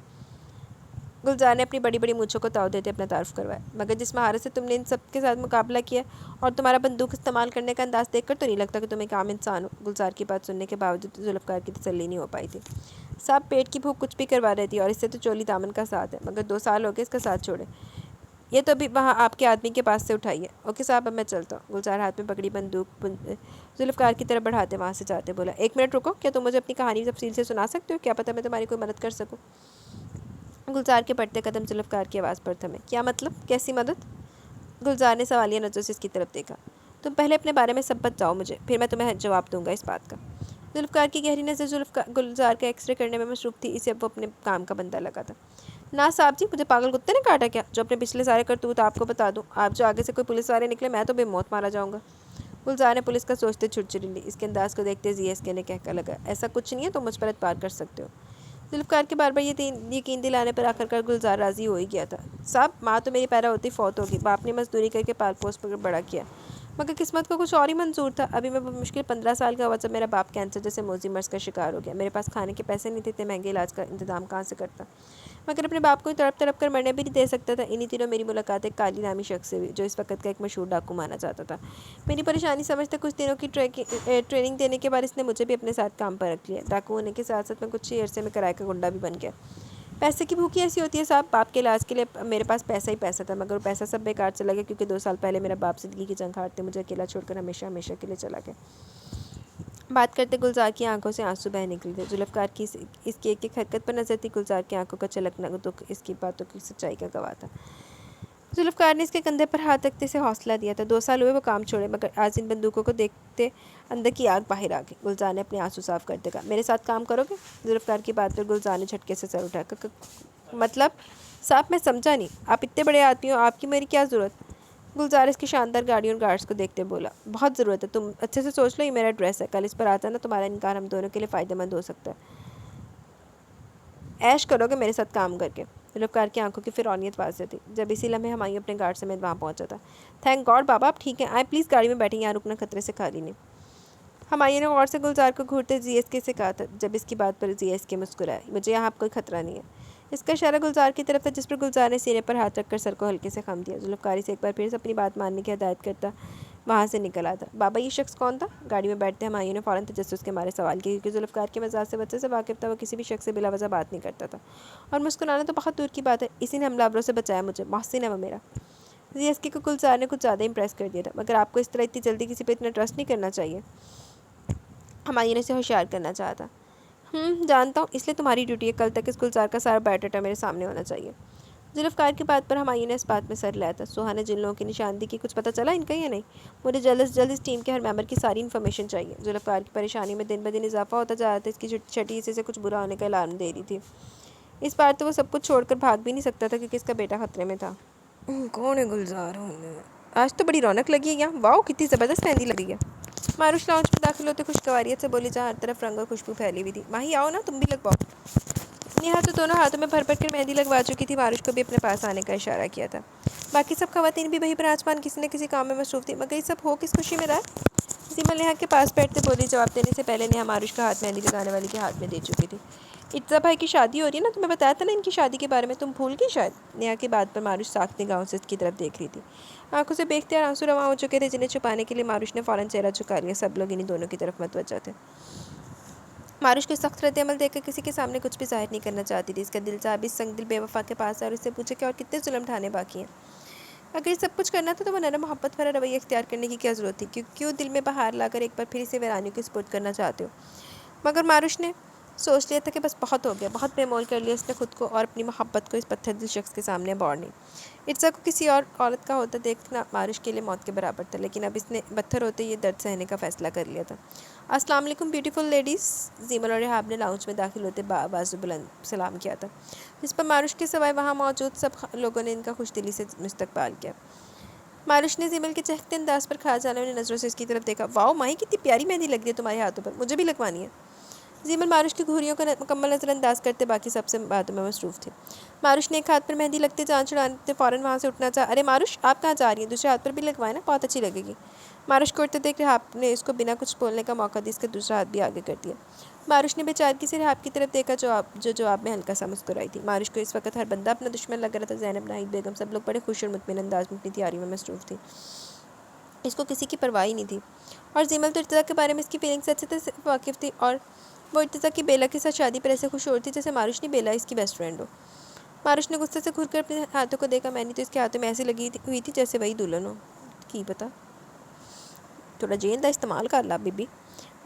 گلزار نے اپنی بڑی بڑی مونچھوں کو تاؤ دیتے اپنا تعارف کروایا۔ مگر جس مہارت سے تم نے ان سب کے ساتھ مقابلہ کیا اور تمہارا بندوق استعمال کرنے کا انداز دیکھ کر تو نہیں لگتا کہ تم ایک عام انسان ہو۔ گلزار کی بات سننے کے باوجود ذوالفقار کی تسلی نہیں ہو پائی تھی۔ صاحب پیٹ کی بھوک کچھ بھی کروا رہی تھی، اور اس سے تو چولی دامن کا ساتھ ہے، مگر 2 سال ہو گئے اس کا ساتھ چھوڑے۔ یہ تو ابھی وہاں آپ کے آدمی کے پاس سے اٹھائی ہے۔ اوکے صاحب اب میں چلتا ہوں۔ گلزار ہاتھ میں پکڑی بندوق ذوالفقار کی طرف بڑھاتے وہاں سے جاتے بولا۔ 1 منٹ رکو، کیا تم مجھے اپنی کہانی تفصیل سے سنا سکتے ہو؟ کیا پتہ میں تمہاری کوئی مدد کر سکوں۔ گلزار کے بڑھتے قدم ذوالفقار کی آواز پر تھمے۔ کیا مطلب؟ کیسی مدد؟ گلزار نے سوالیہ نظروں سے اس کی طرف دیکھا۔ تم پہلے اپنے بارے میں سب بتاؤ مجھے، پھر میں تمہیں جواب دوں گا اس بات کا۔ ذوالفقار کی گہری نظر گلزار کا ایکس رے کرنے میں مصروف تھی، اسے اب وہ اپنے کام کا بندہ لگا تھا۔ نا صاحب جی، مجھے پاگل کتے نے کاٹا کیا جو اپنے پچھلے سارے کرتوت آپ کو بتا دوں؟ آپ جو آگے سے کوئی پولیس والے نکلے میں تو بے موت مارا جاؤں گا۔ گلزار نے پولیس کا سوچتے چھڑچھڑی لی۔ اس کے انداز کو دیکھتے ZSK نے کہہ لگا، ایسا کچھ نہیں ہے، تم مجھ پر اعتبار کر سکتے ہو۔ ذوالفقار کے بار بار یقین دلانے پر آخرکار گلزار راضی ہو ہی گیا تھا۔ صاحب، ماں تو میری پیدا ہوتی فوت ہوگی، باپ نے مزدوری کر کے پال پوس پر بڑا کیا، مگر قسمت کو کچھ اور ہی منظور تھا۔ ابھی میں بمشکل 15 سال کا ہوا جب میرا باپ کینسر جیسے موذی مرض کا شکار ہو گیا۔ میرے پاس کھانے کے پیسے نہیں تھے، اتنے مہنگے علاج کا انتظام کہاں سے کرتا، مگر اپنے باپ کو تڑپ تڑپ کر مرنے بھی نہیں دے سکتا تھا۔ انہی دنوں میری ملاقات ایک کالی نامی شخص سے ہوئی جو اس وقت کا ایک مشہور ڈاکو مانا جاتا تھا۔ میری پریشانی سمجھتے کچھ دنوں کی ٹریننگ دینے کے بعد اس نے مجھے بھی اپنے ساتھ کام پر رکھ لیا۔ ڈاکو ہونے کے ساتھ ساتھ میں کچھ ہی عرصے میں کرائے کا گنڈا بھی بن گیا۔ پیسے کی بھوکی ایسی ہوتی ہے صاحب، باپ کے علاج کے لیے میرے پاس پیسہ ہی پیسہ تھا، مگر وہ پیسہ سب بیکار چلا گیا کیونکہ 2 سال پہلے میرا باپ زندگی کی جنگ ہارتے مجھے اکیلا چھوڑ کر ہمیشہ کے لیے چلا گیا۔ بات کرتے گلزار کی آنکھوں سے آنسو بہہ نکلے تھے۔ ذوالفقار کی اس کی ایک حرکت پر نظر تھی، گلزار کی آنکھوں کا چلکنا دکھ اس کی باتوں کی سچائی کا گواہ تھا۔ ذوالفقار نے اس کے کندھے پر ہاتھ رکھتے سے حوصلہ دیا تھا۔ 2 سال ہوئے وہ کام چھوڑے، مگر آج ان بندوقوں کو دیکھتے اندر کی آگ باہر آ گئی۔ گلزار نے اپنے آنسو صاف کرتے کہا، میرے ساتھ کام کرو گے؟ ذوالفقار کی بات پر گلزار نے جھٹکے سے سر اٹھا۔ مطلب؟ صاحب میں سمجھا نہیں، آپ اتنے بڑے آدمی ہو، آپ کی میری کیا ضرورت؟ گلزار اس کی شاندار گاڑیوں اور گارڈز کو دیکھتے بولا، بہت ضرورت ہے، تم اچھے سے سوچ لو، یہ میرا ایڈریس ہے، کل اس پر آ جانا، تمہارا انکار ہم دونوں کے لیے فائدہ مند ہو سکتا ہے۔ عیش کرو گے میرے ساتھ کام کر کے؟ ذوالفقار کی آنکھوں کی فرونیت واضح تھی جب اسی لمحے ہمایوں اپنے گارڈ سمیت وہاں پہنچا تھا۔ تھینک گاڈ بابا آپ ٹھیک ہیں، آئیں پلیز گاڑی میں بیٹھیں، یہاں رکنا خطرے سے خالی نہیں۔ ہمایوں نے غور سے گلزار کو گھورتے ZSK سے کہا تھا۔ جب اس کی بات پر ZSK مسکرایا، مجھے یہاں کوئی خطرہ نہیں ہے۔ اس کا اشارہ گلزار کی طرف تھا جس پر گلزار نے سینے پر ہاتھ رکھ کر سر کو ہلکے سے خم دیا۔ ذوالفقار سے ایک بار پھر سے اپنی بات ماننے کی ہدایت کرتا وہاں سے نکل آتا۔ بابا یہ شخص کون تھا؟ گاڑی میں بیٹھتے ہمایوں نے فوراً تجسس کے مارے سوال کیا، کیونکہ ذوالفقار کے مزاج سے بچے سے واقف تھا، وہ کسی بھی شخص سے بلا وجہ بات نہیں کرتا تھا، اور مسکرانا تو بہت دور کی بات ہے، اسی نے حملہ آوروں سے بچایا مجھے، محسن ہے وہ میرا۔ ZSK کو گلزار نے کچھ زیادہ امپریس کر دیا تھا، مگر آپ کو اس طرح اتنی جلدی کسی پہ اتنا ٹرسٹ نہیں کرنا چاہیے۔ ہمایوں نے اسے ہوشیار کرنا چاہا تھا۔ جانتا ہوں، اس لیے تمہاری ڈیوٹی ہے، کل تک اس گلزار کا سارا بایو ڈاٹا میرے سامنے ہونا چاہیے۔ ذوالفقار کی بات پر ہمایوں نے اس بات میں سر لایا تھا۔ سوہا نے جن لوگوں کی نشاندہی کی، کچھ پتہ چلا ان کا یا نہیں؟ مجھے جلد از جلد اس ٹیم کے ہر ممبر کی ساری انفارمیشن چاہیے۔ ذوالفقار کی پریشانی میں دن بدن اضافہ ہوتا جا رہا تھا، اس کی چھٹی حصے سے کچھ برا ہونے کا الارم دے رہی تھی۔ اس بار تو وہ سب کچھ چھوڑ کر بھاگ بھی نہیں سکتا تھا کیونکہ اس کا بیٹا خطرے میں تھا۔ کون ہے گلزار؟ آج تو بڑی رونق لگی ہے یہاں، واؤ کتنی زبردست مہندی لگی ہے۔ ماروش لاؤنج میں داخل ہوتے خوشگواریت سے بولی جہاں ہر طرف رنگ اور خوشبو پھیلی ہوئی تھی۔ ماہی آؤ نا، تم بھی لگواؤ۔ نیہا تو دونوں ہاتھوں میں بھر بھر کر مہندی لگوا چکی تھی، ماروش کو بھی اپنے پاس آنے کا اشارہ کیا تھا۔ باقی سب خواتین بھی وہیں پر آسمان کسی نہ کسی کام میں مصروف تھی، مگر یہ سب ہو کس خوشی میں رہا ہے؟ زیمل نیہا کے پاس بیٹھتے بولی، جواب دینے سے پہلے نیہا ماروش کا ہاتھ مہندی لگانے والی کے ہاتھ میں دے چکی تھی۔ ارتضیٰ بھائی کی شادی ہو رہی ہے نا، تمہیں بتایا تھا نا ان کی شادی کے بارے میں، تم بھول گئی شاید؟ نیہا کی بات پر ماروش ساکت نگاہوں سے اس کی طرف دیکھ رہی تھی۔ آنکھوں سے بے اختیار آنسو رواں ہو چکے تھے، جنہیں چھپانے کے لیے ماروش نے فوراً چہرہ جھکا لیا۔ سب لوگ انہی دونوں کی طرف متوجہ تھے۔ ماروش کو سخت رد عمل دیکھ کر کسی کے سامنے کچھ بھی ظاہر نہیں کرنا چاہتی تھی۔ اس کا دل چاہا بھی سنگ دل بے وفا کے پاس آئے اور اس سے پوچھے کہ اور کتنے ظلم ڈھانے باقی ہیں۔ اگر یہ سب کچھ کرنا تھا تو وہ نرم محبت بھرا رویہ اختیار کرنے کی کیا ضرورت تھی؟ کیوں دل میں بہار لا کر ایک بار پھر اسے ویرانیوں کے سپرد کرنا چاہتے ہو؟ مگر ماروش نے سوچ لیا تھا کہ بس بہت ہو گیا، بہت بے مول کر لیا اس نے خود کو اور اپنی محبت کو اس پتھر دل شخص کے سامنے بوڑ نہیں۔ ارتضیٰ کو کسی اور عورت کا ہوتا دیکھنا ماروش کے لیے موت کے برابر تھا، لیکن اب اس نے پتھر ہوتے یہ درد سہنے کا فیصلہ کر لیا تھا۔ السلام علیکم بیوٹیفل لیڈیز۔ زیمل اور رحاب نے لاؤنج میں داخل ہوتے بازو بلند سلام کیا تھا، جس پر ماروش کے سوائے وہاں موجود سب لوگوں نے ان کا خوش دلی سے مستقبال کیا۔ ماروش نے زیمل کے چہکتے انداز پر کھا جانے والی نظروں سے اس کی طرف دیکھا۔ واؤ ماہی کتنی پیاری مہندی لگ رہی ہے تمہارے ہاتھوں پر، مجھے بھی لگوانی ہے۔ زیمل ماروش کی گھوریوں کا مکمل نظر انداز کرتے باقی سب سے باتوں میں مصروف تھے۔ ماروش نے ایک ہاتھ پر مہندی لگتے جان چھڑاتے فوراً وہاں سے اٹھنا چاہا۔ ارے ماروش آپ کہاں جا رہی ہیں؟ دوسرے ہاتھ پر بھی لگوائے نا، بہت اچھی لگے گی۔ ماروش کو اٹھتے دیکھ رحاب نے اس کو بنا کچھ بولنے کا موقع دی، اس کا دوسرا ہاتھ بھی آگے کر دیا۔ ماروش نے بے چارگی سے رحاب کی طرف دیکھا جو جواب میں ہلکا سا مسکرائی تھی۔ ماروش کو اس وقت ہر بندہ اپنا دشمن لگ رہا تھا، زینب، ناہید بیگم، سب لوگ بڑے خوش اور مطمئن انداز میں اپنی تیاری میں مصروف تھی، اس کو کسی کی پرواہ ہی نہیں تھی۔ اور زیمل تو ارتضیٰ کے بارے میں اس کی فیلنگ سے اچھے سے واقف تھی، اور وہ ارتضیٰ کی بیلا کے ساتھ شادی پر ایسے خوش ہو رہی تھی جیسے ماروش نہیں بیلا اس کی بیسٹ فرینڈ ہو۔ ماروش نے غصے سے گھور کر اپنے ہاتھوں کو دیکھا، میں نے تو اس کے ہاتھوں میں ایسی لگی ہوئی تھی جیسے وہی دلہن ہو۔ کی پتہ، تھوڑا جین دا استعمال کر لا بی بی۔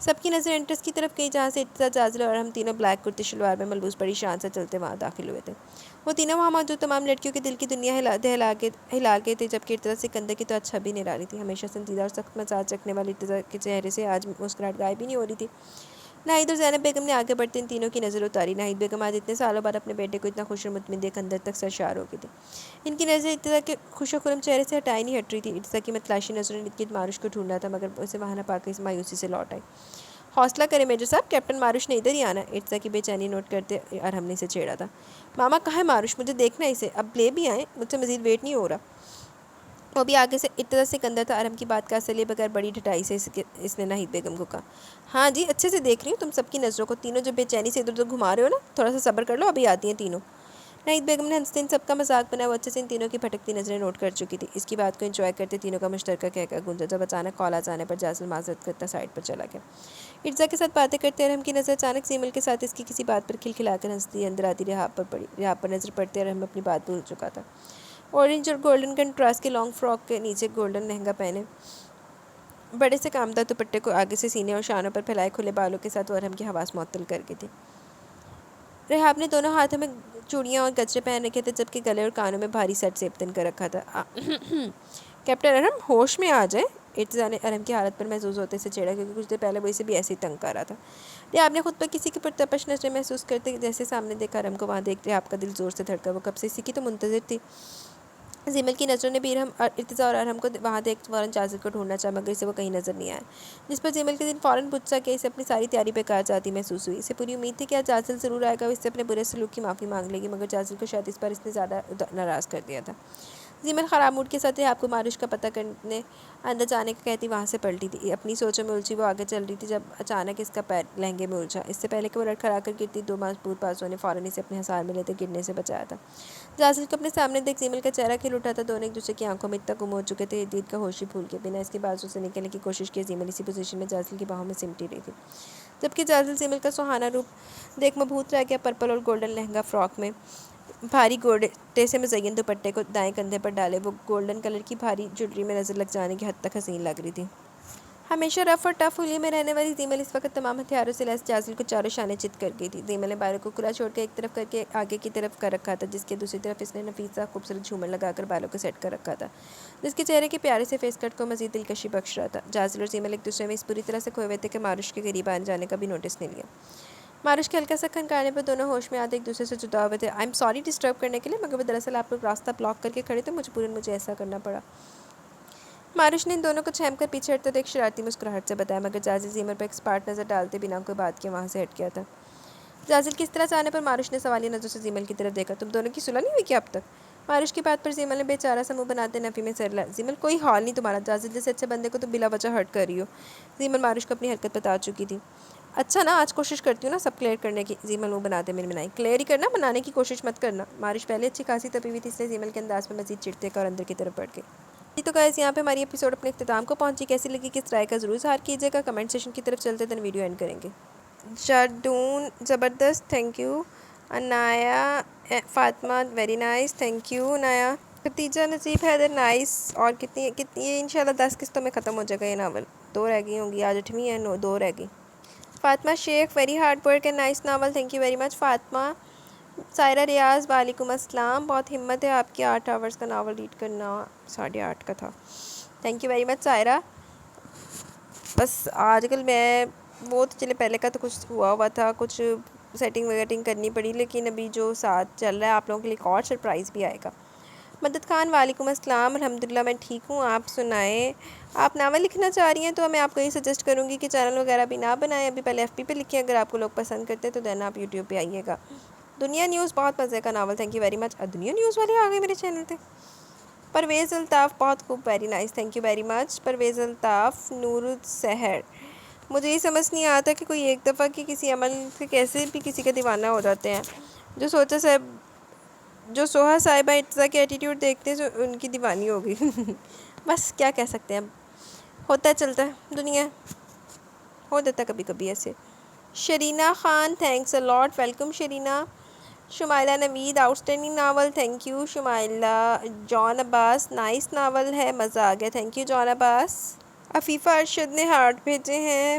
سب کی نظر انٹرس کی طرف گئی جہاں سے ارتضیٰ، جازل اور ہم تینوں بلیک کرتے شلوار میں ملبوس بڑی شان سے چلتے وہاں داخل ہوئے تھے۔ وہ تینوں وہاں موجود تمام لڑکیوں کے دل کی دنیا ہلا کے تھے، جبکہ ارتضیٰ سکندر کی تو اچھا بھی نرالی تھی۔ ہمیشہ سنجیدہ اور سخت مزاج رکھنے والی ارتضیٰ کے چہرے سے آج مسکراہٹ غائب ہی نہیں ہو رہی تھی۔ ناہید اور زینب بیگم نے آگے بڑھتے ان تینوں کی نظر اتاری۔ ناہید بیگم آج اتنے سالوں بعد اپنے بیٹے کو اتنا خوش اور مطمئن دیکھ اندر تک سرشار ہو گئی تھی۔ ان کی نظر ارتضیٰ کے خوش و خرم چہرے سے ہٹائی نہیں ہٹ رہی تھی۔ ارتضیٰ کی متلاشی نظروں نے ارد ماروش کو ڈھونڈا تھا، مگر اسے وہاں نہ پا کر مایوسی سے لوٹ آئی۔ حوصلہ کریں میجر صاحب، کیپٹن ماروش نے ادھر ہی آنا ہے، ارتضیٰ کی بے چینی نوٹ کرتے ارحم نے اسے چھیڑا تھا۔ ماما کہاں ہے ماروش؟ مجھے دیکھنا ہے اسے، اب لے بھی آئیں، مجھ سے مزید ویٹ نہیں ہو رہا۔ وہ بھی آگے سے ارتضیٰ سکندر تھا۔ ارحم کی بات کا اثر لیے بغیر بڑی ڈھٹائی سے اس نے ناہید بیگم کو کہا، ہاں جی اچھے سے دیکھ رہی ہوں تم سب کی نظروں کو، تینوں جو بے چینی سے ادھر ادھر گھما رہے ہو نا، تھوڑا سا صبر کر لو، ابھی آتی ہیں تینوں۔ ناہید بیگم نے ہنستے ان سب کا مذاق بنایا، وہ اچھے سے ان تینوں کی بھٹکتی نظریں نوٹ کر چکی تھی۔ اس کی بات کو انجوائے کرتے تینوں کا مشترکہ کہکہ گونجا، جب اچانک کال آ جانے پر جاسل معذرت کرتا سائڈ پر چلا گیا۔ ارتضیٰ کے ساتھ باتیں کرتے ارحم کی نظر اچانک زیمل کے ساتھ اس کی کسی بات پر کھلکھلا کر ہنستی اندر آتی رحاب پر پڑی۔ رحاب پر نظر پڑتے ارحم اپنی بات بھول چکا تھا۔ اورنج اور گولڈن کنٹراسٹ کے لانگ فراک کے نیچے گولڈن لہنگا پہنے، بڑے سے کامدار دوپٹے کو آگے سے سینے اور شانوں پر پھیلائے کھلے بالوں کے ساتھ وہ ارحم کی حواس معطل کر گئی تھی۔ رحاب نے دونوں ہاتھوں میں چوڑیاں اور گجرے پہن رکھے تھے، جبکہ گلے اور کانوں میں بھاری سیٹ سیبتن کر رکھا تھا۔ کیپٹن ارحم ہوش میں آ جائیں، ارتضیٰ نے ارحم کی حالت پر محظوظ ہوتے سے چھیڑا، کیونکہ کچھ دیر پہلے وہ اسے بھی ایسے ہی تنگ کر رہا تھا۔ رحاب نے خود پر کسی کی پرتپش نظریں محسوس کرتے جیسے سامنے دیکھا ارحم کو وہاں دیکھ رحاب کا دل زور سے دھڑکا، وہ کب سے اسی کی تو منتظر تھی۔ زیمل کی نظروں نے بھی ارتضیٰ اور ارحم کو وہاں دیکھ فوراً جاسل کو ڈھونڈنا چاہا، مگر اسے وہ کہیں نظر نہیں آیا، جس پر زیمل کے دن فوراً بجھ سا کہ اسے اپنی ساری تیاری بیکار جاتی محسوس ہوئی۔ اسے پوری امید تھی کہ آج جاسل ضرور آئے گا، وہ اس سے اپنے برے سلوک کی معافی مانگ لے گی، مگر جاسل کو شاید اس پر اس نے زیادہ ناراض کر دیا تھا۔ زیمل خراب موڈ کے ساتھ رحاب کو ماروش کا پتہ کرنے اندر جانے کا کہتی وہاں سے پلٹی تھی۔ اپنی سوچوں میں الجھی وہ آگے چل رہی تھی جب اچانک اس کا پیر لہنگے میں الجھا۔ اس سے پہلے کہ وہ لڑکھڑا کر گرتی، دو مضبوط بازوؤں نے فوراً اسے اپنے حصار میں لیتے گرنے سے بچایا تھا۔ جاسل کو اپنے سامنے دیکھ زیمل کا چہرہ کھل اٹھا تھا، دونوں ایک دوسرے کی آنکھوں میں اتنا گم ہو چکے تھے، دید کا ہوش ہی بھول گئے۔ بنا اس کے بازو سے نکلنے کی کوشش کی زیمل اسی پوزیشن میں جاسل کی باہوں میں سمٹی رہی تھی، جبکہ جاسل زیمل کا سہانا روپ دیکھ مبہوت رہ گیا۔ پرپل اور گولڈن لہنگا فراک میں بھاری گوٹے سے مزین دوپٹے کو دائیں کندھے پر ڈالے، وہ گولڈن کلر کی بھاری جویلری میں نظر لگ جانے کی حد تک حسین لگ رہی تھی۔ ہمیشہ رف اور ٹف حلیے میں رہنے والی زیمل اس وقت تمام ہتھیاروں سے لیس جاسل کو چاروں شانے چت کر گئی تھی۔ زیمل نے بالوں کو کھلا چھوڑ کے ایک طرف کر کے آگے کی طرف کر رکھا تھا، جس کے دوسری طرف اس نے نفیس سا خوبصورت جھومر لگا کر بالوں کو سیٹ کر رکھا تھا، جس کے چہرے کے پیارے سے فیس کٹ کو مزید دلکشی بخش رہا تھا۔ جاسل اور زیمل ایک دوسرے میں اس پوری طرح سے کھوئے ہوئے تھے کہ ماروش کے قریب آنے جانے کا بھی نوٹس نہیں لیا۔ ماروش کے ہلکا سا کھنکانے پر دونوں ہوش میں آتے ایک دوسرے سے جدا ہوئے تھے۔ آئی ایم سوری ڈسٹرب کرنے کے لیے، مگر وہ دراصل آپ لوگ راستہ بلاک کر کے کھڑے تھے، مجبوراً مجھے ایسا کرنا پڑا۔ ماروش نے ان دونوں کو چھیم کر پیچھے ہٹتے ایک شرارتی مسکراہٹ سے بتایا، مگر جاسل زیمل پر ایکسپرٹ نظر ڈالتے بنا کوئی بات کیے وہاں سے ہٹ گیا تھا۔ جاسل کی اس طرح چاہنے پر ماروش نے سوالیہ نظروں سے زیمل کی طرف دیکھا، تم دونوں کی صلح نہیں ہوئی کیا اب تک؟ ماروش کی بات پر زیمل نے بیچارہ سا منہ بناتے نفی میں سر ہلایا۔ زیمل کوئی حال نہیں تمہارا، جاسل جیسے اچھے بندے کو تم بلا وجہ ہرٹ کر رہی ہو۔ زیمل ماروش کو اپنی حرکت بتا چکی تھی۔ اچھا نا، آج کوشش کرتی ہوں نا سب کلیئر کرنے کی، زیمل منہ بناتے منمنائی۔ کلیئر ہی کرنا، منانے کی کوشش مت کرنا۔ ماروش پہلے اچھی خاصی تپی ہوئی تھی، اس لیے زیمل کے انداز میں مزید چڑھتے اور اندر کی طرف بڑھ گئی۔ جی تو گائز، یہاں پہ ہماری ایپیسوڈ اپنے اختتام کو پہنچی۔ کیسی لگی کس رائے کا ضرور اظہار کیجیے گا، کمنٹ سیکشن کی طرف چلتے دن ویڈیو اینڈ کریں گے۔ جاردون زبردست، thank you. Anaya Fatima very nice, thank you Anaya. Khadija نصیب حیدر نائس۔ اور کتنی انشاءاللہ 10 قسطوں میں ختم ہو جائے گا یہ ناول، 2 رہ گئی ہوں گی، آج 8ویں ہے، 2 رہ گئی۔ Fatima Sheikh very hard work and nice novel, thank you very much Fatima. Saira Riaz وعلیکم السلام، بہت ہمت ہے آپ کی 8 آورز کا ناول ریڈ کرنا، 8:30 کا تھا، تھینک یو ویری مچ سائرہ۔ بس آج کل میں وہ تو چلے پہلے کا تو کچھ ہوا تھا، کچھ سیٹنگ ویٹنگ کرنی پڑی، لیکن ابھی جو ساتھ چل رہا ہے آپ لوگوں کے لیے ایک اور سرپرائز بھی آئے گا۔ مدد خان وعلیکم السلام، الحمدللہ میں ٹھیک ہوں، آپ سنائیں؟ آپ ناول لکھنا چاہ رہی ہیں تو میں آپ کو یہ سجیسٹ کروں گی کہ چینل وغیرہ بھی نہ بنائیں، ابھی پہلے FB پہ لکھیں، اگر آپ کو لوگ پسند کرتے ہیں تو دین آپ YouTube پہ آئیے گا۔ دنیا نیوز بہت مزے کا ناول، تھینک یو ویری مچ۔ دنیا نیوز والے آ گئے میرے چینل پہ۔ پرویز الطاف بہت خوب، very nice, thank you very much Parvez Altaf. Noor us-Sahar, مجھے یہ سمجھ نہیں آتا کہ کوئی ایک دفعہ کی کسی عمل سے کیسے بھی کسی کا دیوانہ ہو جاتے ہیں۔ جو سوہا صاحبہ ارتضیٰ کے ایٹیٹیوڈ دیکھتے ہیں ان کی دیوانی ہو گئی۔ بس کیا کہہ سکتے ہیں، اب ہوتا ہے، چلتا ہے، دنیا ہو دیتا کبھی کبھی ایسے۔ Sharina Khan, thanks a lot, welcome Sharina. Shumaila Naveed, outstanding novel, thank you Shumaila. Jan Abbas, nice novel ہے، مزہ آ گیا، تھینک یو جان عباس۔ عفیفہ ارشد نے ہارٹ بھیجے ہیں،